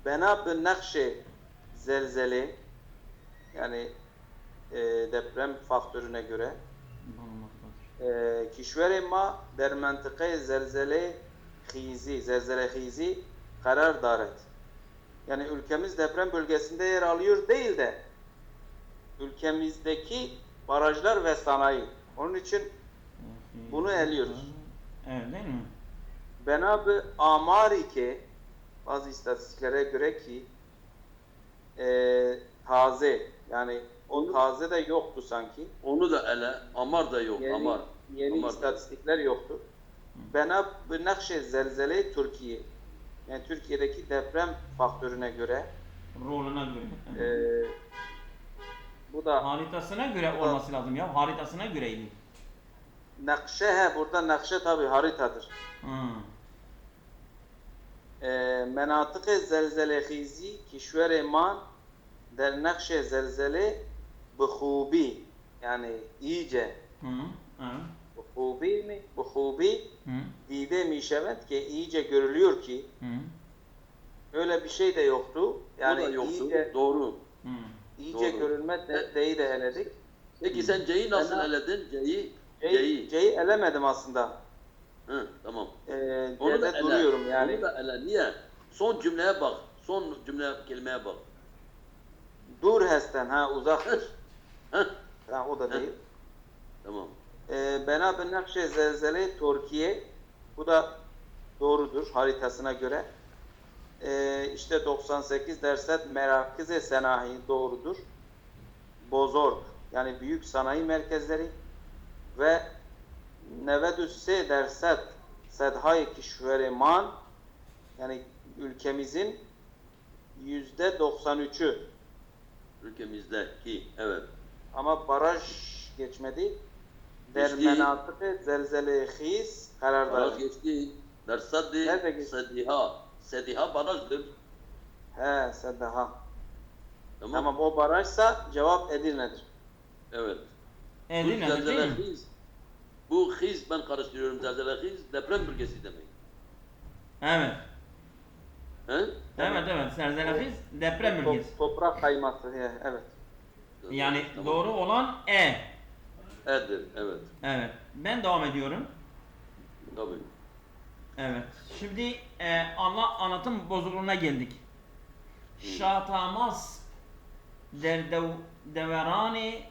Benab-ı Nakşe zelzele yani deprem faktörüne göre kişveri ma der mentıkayı zelzele khizi karar daret. Yani ülkemiz deprem bölgesinde yer alıyor değil de ülkemizdeki barajlar ve sanayi. Onun için bunu eliyoruz. Evet değil mi? Benab-ı Amarike bazı istatistiklere göre ki taze yani o taze de yoktu sanki. Onu da ele. Amar da yok. Yeni, Amar. yeni Amar da. istatistikler yoktu. Benab-ı Nakşe zelzele Türkiye yani Türkiye'deki deprem faktörüne göre Roluna göre. bu da Haritasına göre olması lazım ya. Haritasına göreydi. Nakşe burada Nakşe tabi haritadır. Hı. Menatık-ı zelzele-khizi kişver-i man der nakşe zelzele bixubi yani iyice Hı. Evet. bixubi mi? Bixubi Hı. dide mişevet ki iyice görülüyor ki Hı. öyle bir şey de yoktu. Yani o da yoktu. iyice, Doğru. Hı. iyice Doğru. görülme deyi de eledik. Peki sen C'yi nasıl Fena- eledin? C'yi. C'yi elemedim aslında. Hı, tamam. C'de duruyorum yani. Onu da ele. Niye? Son cümleye bak. Son kelimeye bak. Dur hesten ha uzaktır. Heh, Ha, o da değil. tamam. Benab-ı Nakşe zelzele Türkiye bu da doğrudur haritasına göre. İşte 98 derset Merakiz-i Senayi doğrudur. Bozorg yani büyük sanayi merkezleri ve 93 derset Sedhay Kişveri Man yani ülkemizin %93'ü Ülkemizdeki. Evet. ama baraj geçmedi. Der Geçti. menatıkı zelzele khiz kararda. Baraj geçti. Dersaddi Nerede geçti? Sediha. Sediha barajdır. He Seddaha. Tamam. Tamam o barajsa cevap Edirne'dir. Evet. Bu Edirne'de değil zelzele mi? khiz. Bu khiz ben karıştırıyorum. Zelzele khiz deprem bölgesi demek. Evet. He? Evet. Serzelafiz deprem bölgesi. Toprak kayması. Evet. Yani Tamam. doğru olan E. E'dir. Evet. Evet. Ben devam ediyorum. Tabii. Evet. Şimdi anlatım bozukluğuna geldik. Şatamas der deverani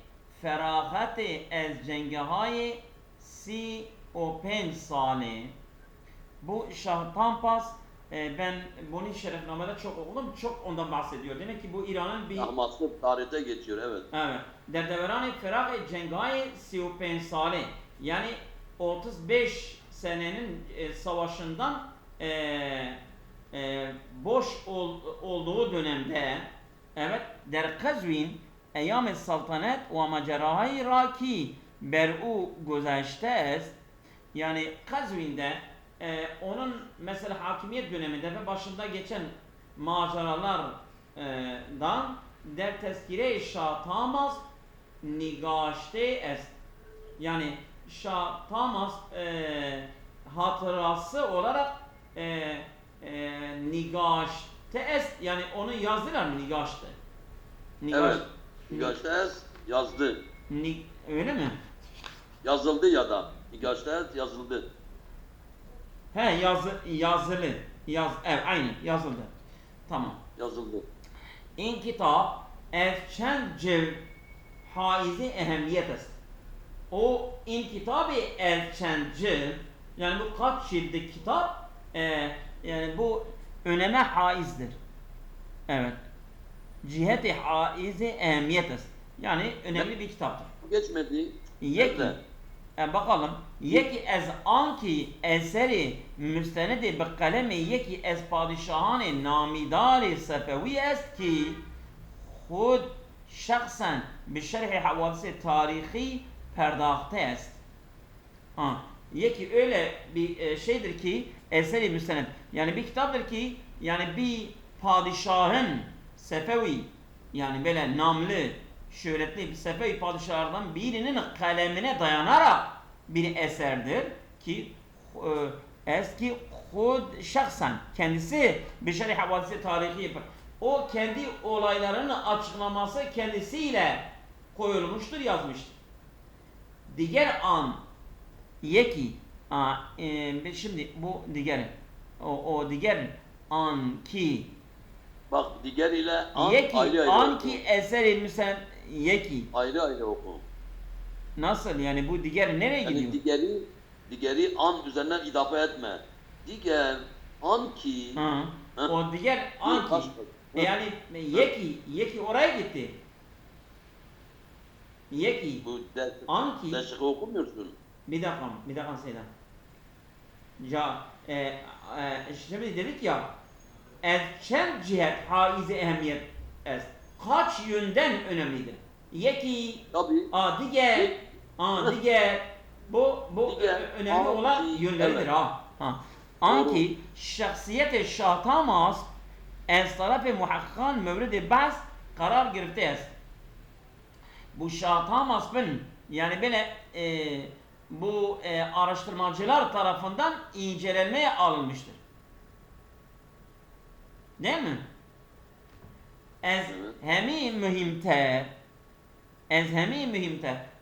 ferahati ez cengahayi si o 5 sali. Bu Şah Tampas ben bunu şerefnamede çok okudum. Çok ondan bahsediyor. Demek ki bu İran'ın bir Ahmaklık tarihte geçiyor. Evet. evet. Der deverani ferah cengahayi si o 5 sali. Yani 35 senenin savaşından boş olduğu dönemde evet der Kazvin eyyam-ı saltanet ve macerahay raki ber'u güzeşte est yani Kazvin'de onun mesela hakimiyet döneminde ve başında geçen maceralardan der tezkire-i Şah Tamaz nigaşte est yani Şah Tamaz hatırası olarak nigaşte est yani onu yazdılar mı nigaşte? Evet. Nigaştes yazdı. Öyle mi? Yazıldı ya da. Nigaştes yazıldı. He yazılı. Evet aynen yazıldı. Tamam. Yazıldı. İn kitap çend cilt haizi ehemmiyet est. O in kitabı çend cilt yani bu kaç ciltlik kitap yani bu öneme haizdir. Evet. Ciheti haizi ehemmiyet est. Yani önemli bir kitaptır. Geçmedi. Yeki Nerede? bakalım yeki ez anki eseri müstenedi bi kalemi yeki ez padişahan namidari Sefevi est ki خود شخصا به شرح حوادث tarihi perdahte است. Yeki öyle bir şeydir ki eseri müstened. Yani bir kitaptır ki yani bir padişahın Sefevi yani böyle namlı şöhretli bir Sefevi padişahlardan birinin kalemine dayanarak bir eserdir ki eski hud şahsen kendisi bir şerh havadisi tarihi yapar. O kendi olaylarını açıklaması kendisiyle koyulmuştur, yazmıştır. Diğer an yeki şimdi bu diğer o diğer an ki Bak diğer ile an yeki ayrı ayrı an oku. ki eser ilmisen yeki Ayrı ayrı oku. nasıl yani bu diğer nereye gidiyor? Yani diğeri an üzerinden idafe etme. Diğer an ki Ha. Ha. O diğer an ki başka. yani yeki oraya gitti. Yeki Bu an ki deşik okumuyorsun. bir dakika Seydan. Ya şimdi dedik ya ez çend cihet haize ehemmiyet est. Kaç yönden önemlidir? Yeki Tabii. diğer diğer bu Diğer, önemli olan ki, yönleridir evet. ha. Anki şahsiyet Şah Tamas ez tarafı muhakkan mevrid bahs karar girifte est. Bu Şah Tamas'ın yani böyle bu araştırmacılar tarafından incelenmeye alınmıştır. Değil mi? Ez hemi mühimte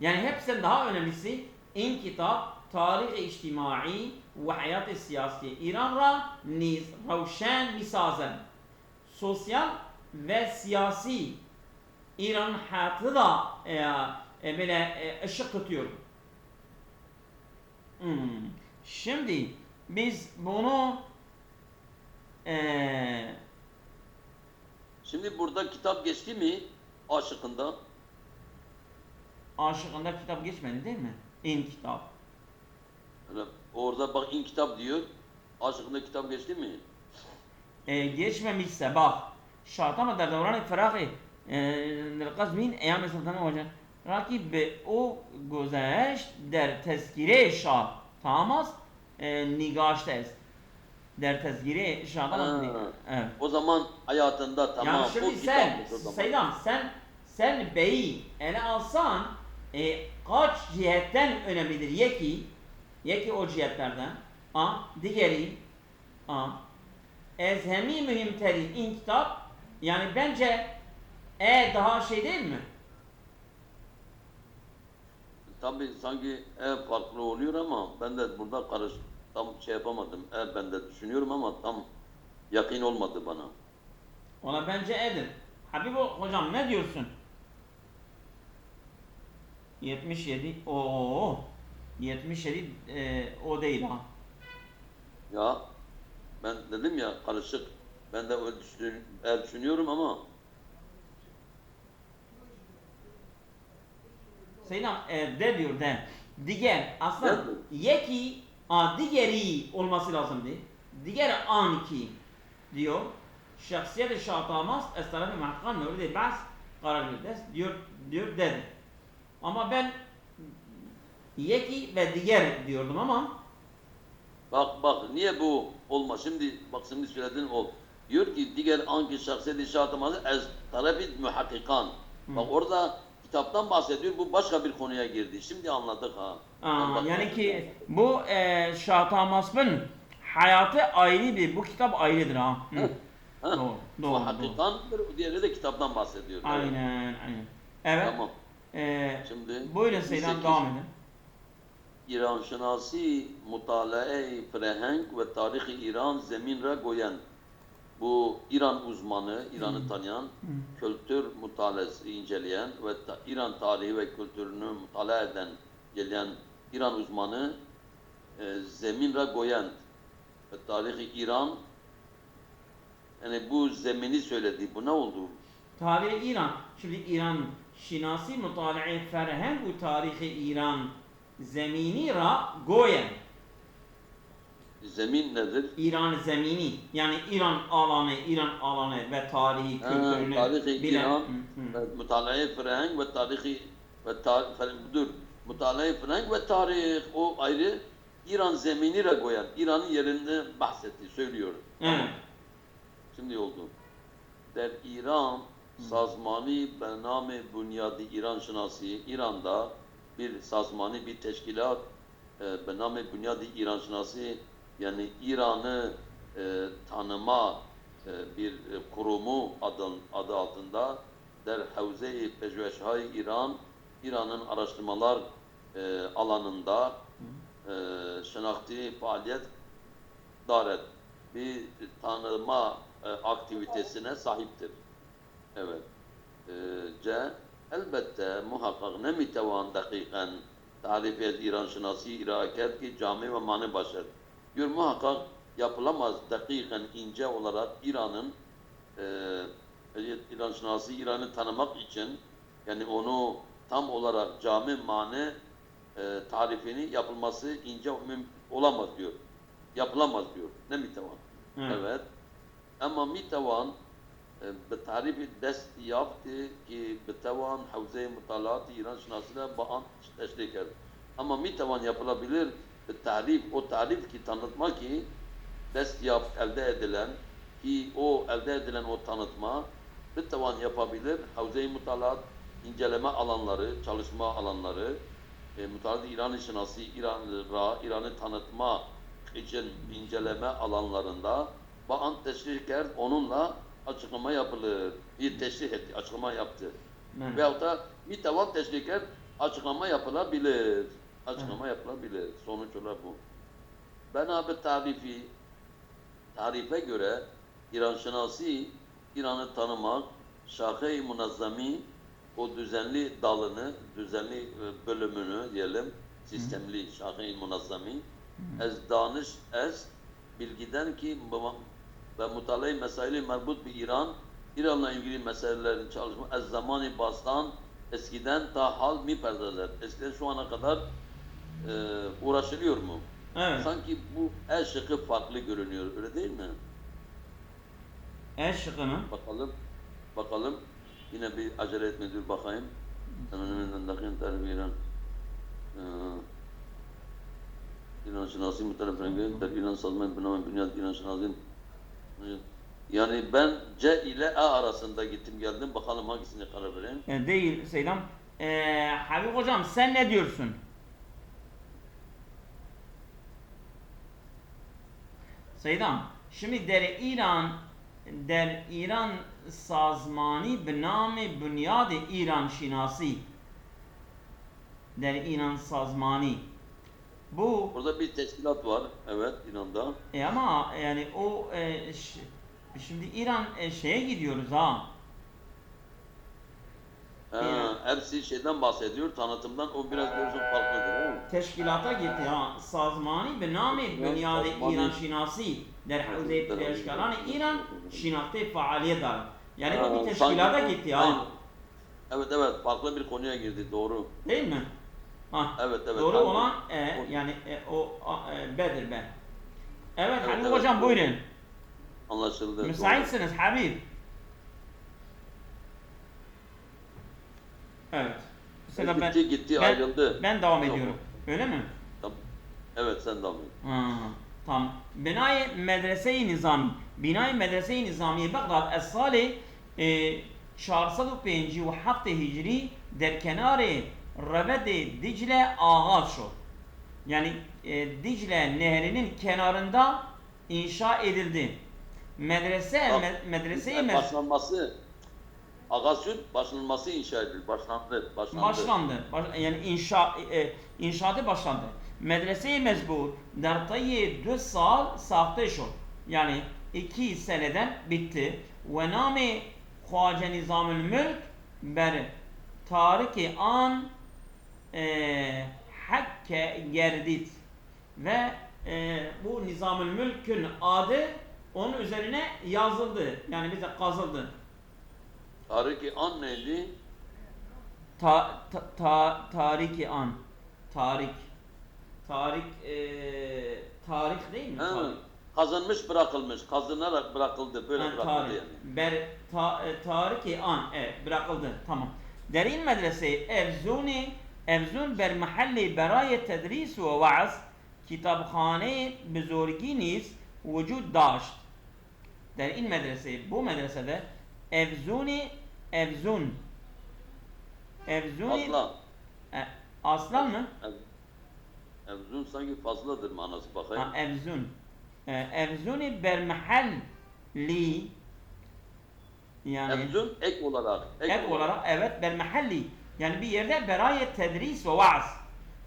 yani hepsinden daha önemlisi in kitap tarih-i içtimai ve hayat-ı siyasi İran ra niz ravşen misazen sosyal ve siyasi İran hayatı da böyle ışık tutuyor. Şimdi biz bunu Şimdi burada kitap geçti mi? Aşıkında. aşıkında kitap geçmedi değil mi? İn kitap. Yani orada bak in kitap diyor. Aşıkında kitap geçti mi? geçmemişse bak şartama در دوران فراغ القزوین ایام سلطنت واجد راکی به او گذشت در تذکیره شاه تاماس نگاشته است در تذکیره شاه تاماس evet. O zaman hayatında tamam Yani bu şimdi sen kitapmış o zaman. Seydam sen beyi ele alsan kaç cihetten önemlidir? Yeki o cihetlerden diğeri ezhemi mühimteri in kitap yani bence daha şey değil mi? Tabii sanki farklı oluyor ama ben de burada tam şey yapamadım. Ben de düşünüyorum ama tam yakın olmadı bana. Ona bence edir. Habib hocam ne diyorsun? 77 77 o değil ha. Ya ben dedim ya karışık. Ben de öyle düşünüyorum ama Seydam de diyor de. Diğer aslında Evet. yeki diğeri olması lazımdı. Diğer anki diyor. Şahsiyet-i Şah Tamas es tarafı mahkan mevrid-i bahs karar verdi diyor dedi. Ama ben yeki ve diğer diyordum ama bak niye bu olmaz? Şimdi söyledin o. Diyor ki diğer anki şahsiyeti şartımızı ez tarafi muhakkikan. Bak orada kitaptan bahsediyor. Bu başka bir konuya girdi. Şimdi anladık ha. yani ki bu Şah Tamas'ın hayatı ayrı bir bu kitap ayrıdır ha. Doğru. Muhakkikandır. Diğeri de kitaptan bahsediyor. Aynen. Evet. Tamam. Şimdi Buyurun Seydam devam edin. İran şinasi mutalae frehenk ve tarihi İran zemin ra goyen. Bu İran uzmanı, İran'ı tanıyan, kültür mutalası inceleyen ve İran tarihi ve kültürünü mutala eden, gelen İran uzmanı zemin ra goyen ve tarihi İran yani bu zemini söyledi. Bu ne oldu? Tarihi İran. Şimdi İran şinasi mutalae ferheng bu tarihi İran zemini ra goyen. Zemin nedir? İran zemini yani İran alanı ve tarihi kültürünü Tarihi bilen. İran ve mutalaa Frank ve tarihi ve dur. Mutalaa Frank ve tarih o ayrı İran zeminiyle koyan, İran'ın yerinde bahsetti, söylüyor. Evet. Şimdi oldu. Der İran sazmani bename bunyadi İran şinasi İran'da bir sazmani bir teşkilat bename bunyadi İran şinasi yani İran'ı tanıma bir kurumu adı altında der Havze-i Pejveşhay İran İran'ın araştırmalar alanında şinakti faaliyet daret bir tanıma aktivitesine sahiptir. Evet. C. Elbette muhakkak nemitevan dakiken tarif et İran şinasi iraket ki cami ve mani başar. Diyor muhakkak yapılamaz dakiken ince olarak İran'ın İran şinasi İran'ı tanımak için yani onu tam olarak cami mani tarifini yapılması ince olamaz diyor. Yapılamaz diyor. Nemitevan. Evet. Ama mitevan بتعريف دست يافته که بتوان حوزه مطالعات ایران شناسیده با آن تشریح کرد. Ama mitevan yapılabilir o tarif ki tanıtma ki destiyap elde edilen ki o elde edilen o tanıtma mitevan yapabilir havze-i mutalat inceleme alanları, çalışma alanları mutalat İran şinasi İran'ı tanıtma için inceleme alanlarında ba'an teşrih kerd onunla açıklama yapılır. Bir teşrih etti, açıklama yaptı. Evet. Veyahut da bir tavan teşrih kerd açıklama yapılabilir. Açıklama yapılabilir. Sonuç olarak bu. Benabe tarife göre İran şinasi İran'ı tanımak şahe-i munazzami o düzenli dalını, düzenli bölümünü diyelim sistemli şahe-i munazzami ez danış bilgiden ki ve mutalay mesaili merbut bir İran'la ilgili meselelerin çalışma ez zamanı bastan eskiden ta hal mi perdeler. Eskiden şu ana kadar uğraşılıyor mu? Evet. Sanki bu el şıkkı farklı görünüyor. Öyle değil mi? El şıkkı mı? Bakalım. Yine bir acele etme dur bakayım. Hemen dakika tarifi İran. İran şinasi mutalaf rengi, İran sazmen binamen bünyat İran şinasin. Yani ben C ile A arasında gittim geldim. Bakalım hangisine karar vereyim. Değil Seydam. Habib hocam sen ne diyorsun? Seydam, şimdi der İran sazmani biname bünyad İran şinasi. Der İran sazmani. Bu Orada bir teşkilat var. Evet İran'da. ama yani o şimdi İran şeye gidiyoruz ha. Hepsi şeyden bahsediyor. Tanıtımdan o biraz görüyorsun farklıdır. Değil mi? Teşkilata gitti ha. Sazmani be name bünyad İran şinasi der Havze-i Pejveşkaran İran şinakte faaliyet dar. Yani bu bir teşkilata gitti ha. Evet farklı bir konuya girdi doğru. Değil mi? Ha. Evet. Doğru olan yani B'dir be. Evet Habib evet, hocam doğru. buyurun. Anlaşıldı. Müsaitsiniz Habib. Evet. Mesela Gitti ayrıldı. Ben devam Yok. ediyorum. Öyle mi? Tamam. Evet sen devam et. Tamam. Binay medrese-i nizami. Binay medrese-i nizamiye Bagdad es-sale 457 hicri der kenarı Reved-i Dicle ağaç şud. Yani Dicle nehrinin kenarında inşa edildi. Medrese-i başlanması inşa edildi. Başlandı. Yani inşaatı başlandı. Medrese-i mezbur der tayyi 2 sal sahte şud. Yani 2 seneden bitti. Ve name Khwaja Nizamül Mülk ber tariki an hakke gerdit. Ve bu Nizamül Mülk'ün adı onun üzerine yazıldı. Yani bize kazıldı. Tariki an neydi? Tariki an. tarih değil mi? Ha, Tarih. kazınmış bırakılmış, kazınarak bırakıldı, böyle Ha, bırakıldı tarih. yani. Tarih an, evet, bırakıldı. Tamam. در این مدرسه افزون بر محل برای تدریس و وعظ کتابخانه بزرگی نیز وجود داشت. در این مدرسه bu medresede Evzun Fazla. aslan mı? Evzun sanki fazladır manası bakayım. Ha, Evzuni bermahalli, yani Evzun ek olarak. ek olarak, evet, bermahalli, yani bir yerde berayet tedris ve vaaz,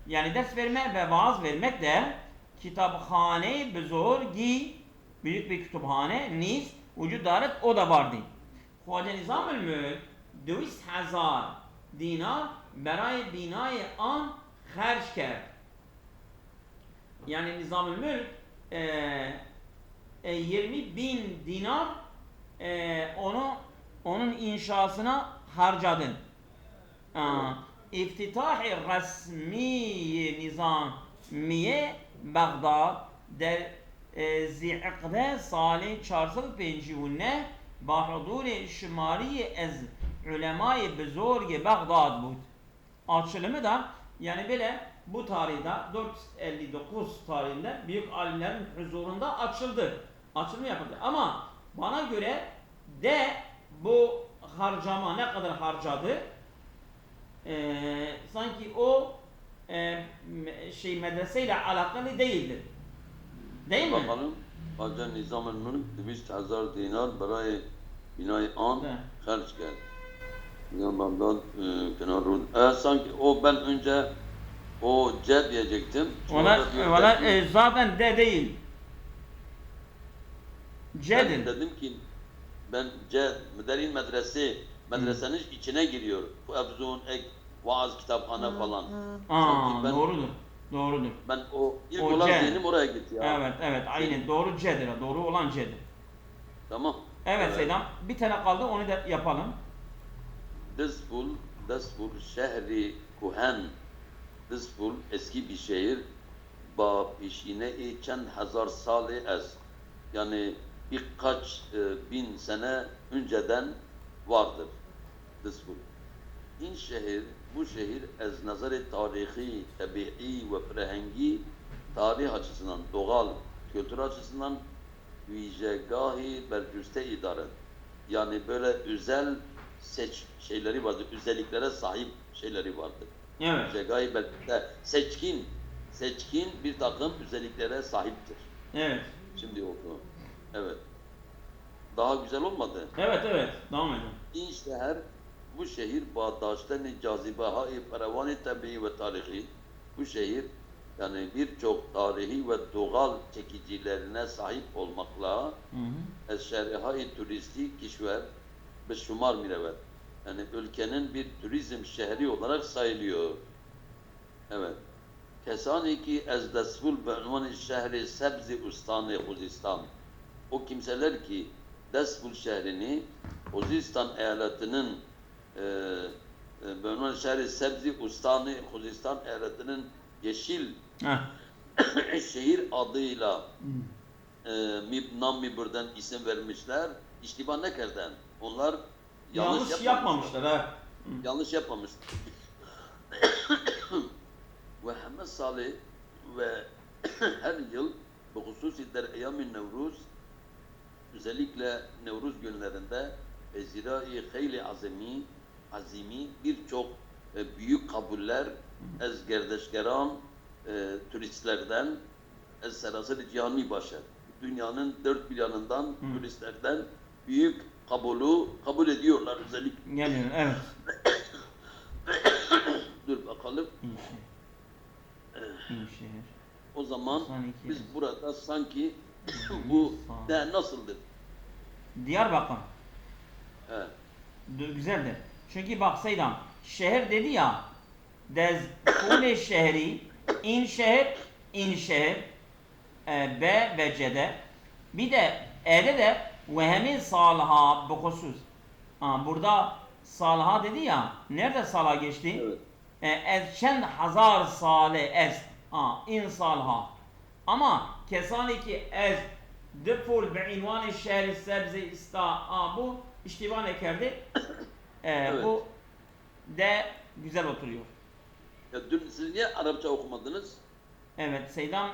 yani ders verme ve vaaz vermek de kitaphane buzurgi, büyük bir kütüphane niz vücut daret, o da vardı. Hoca Nizam-ül Mülk 200,000 dinar berayet binayı an harç kerd. Yani Nizam-ül Mülk 20.000 dinar onun inşasına harcadın. İftitah-ı resmi nizamiye Bağdat der Zil'ikde sali 459 با حضور شماری از علمای بزرگ بغداد بود. Açılımı da yani böyle bu tarihte 459 tarihinde büyük alimlerin huzurunda açıldı. Açılımı yapıldı. Ama bana göre de bu harcama ne kadar harcadı? Sanki o medreseyle alakalı değildir. Değil mi? Bakalım. Hoca Nizam-ül Mülk 200,000 dinar برای binayı an harç geldi. Yani Bağdat kenarı. Sanki o ben önce o C diyecektim. Valla zaten de değil. C'dir. Ben dedim ki ben C müderrin medresenin içine giriyor. Bu Evzun, ek, vaaz, kitaphane falan. Sanki ben, Doğrudur. Doğrudur. ben o ilk O olan C. zihnim oraya gitti ya. Evet, aynen doğru C'dir. Doğru olan C'dir. Tamam. Evet Seydam, bir tane kaldı, onu da yapalım. Despul şehri kuhen. Despul eski bir şehir. Ba pişine-i çend hazar sali ez. Yani birkaç bin sene önceden vardır. Despul. Bu şehir ez nazar-ı tarihi, tabii ve frehengi, tarih açısından, doğal, kültür açısından vicegâhi bercüste idare. Yani böyle özel şeyleri vardır, özelliklere sahip şeyleri vardır. Evet. Vicegâhi bercüste, seçkin bir takım özelliklere sahiptir. Evet. Şimdi oldu. Evet. Daha güzel olmadı. Evet, devam edin. İnşehir, bu şehir Bağdat'tan cazibeha-i feravan-ı tabii ve tarihi. Bu şehir yani birçok tarihi ve doğal çekicilerine sahip olmakla eşşeriha-i turistik kişver ve şumar mirevet. Yani ülkenin bir turizm şehri olarak sayılıyor. Evet. Kesani ki ez desful ve unvan-ı şehri sebzi ustanı Huzistan. O kimseler ki Desful şehrini Huzistan eyaletinin Bönvan şehri sebzi ustanı Huzistan eyaletinin yeşil şehir adıyla Nam-ı isim vermişler. İştiba ne kerden? Onlar yanlış yapmamışlar. Evet. Yanlış yapmamış. Ve hemen salih ve her yıl bu hususi der eyyam-ı Nevruz, özellikle Nevruz günlerinde zira-i hayli azimi birçok büyük kabuller ez gerdeşgeran turistlerden ez serasır cihani başar. Dünyanın dört bir yanından turistlerden büyük kabul ediyorlar özellikle. Geliyor, evet. Dur bakalım. İyişehir. O zaman 92. biz burada sanki bu de nasıldır? Diyarbakır. Evet. Güzeldir. Çünkü bak Seydam, şehir dedi ya, dezkule şehri, in şehir, B ve C'de, bir de E'de de vehemi salaha bu husus. Burada salaha dedi ya, nerede salaha geçti? Evet. Ez çend hazar sale ez, in salaha. Ama کسانی که از دفول به عنوان شهر سبز استا bu iştiba کرده Evet. bu de güzel oturuyor. Ya dün siz niye Arapça okumadınız? Evet Seydam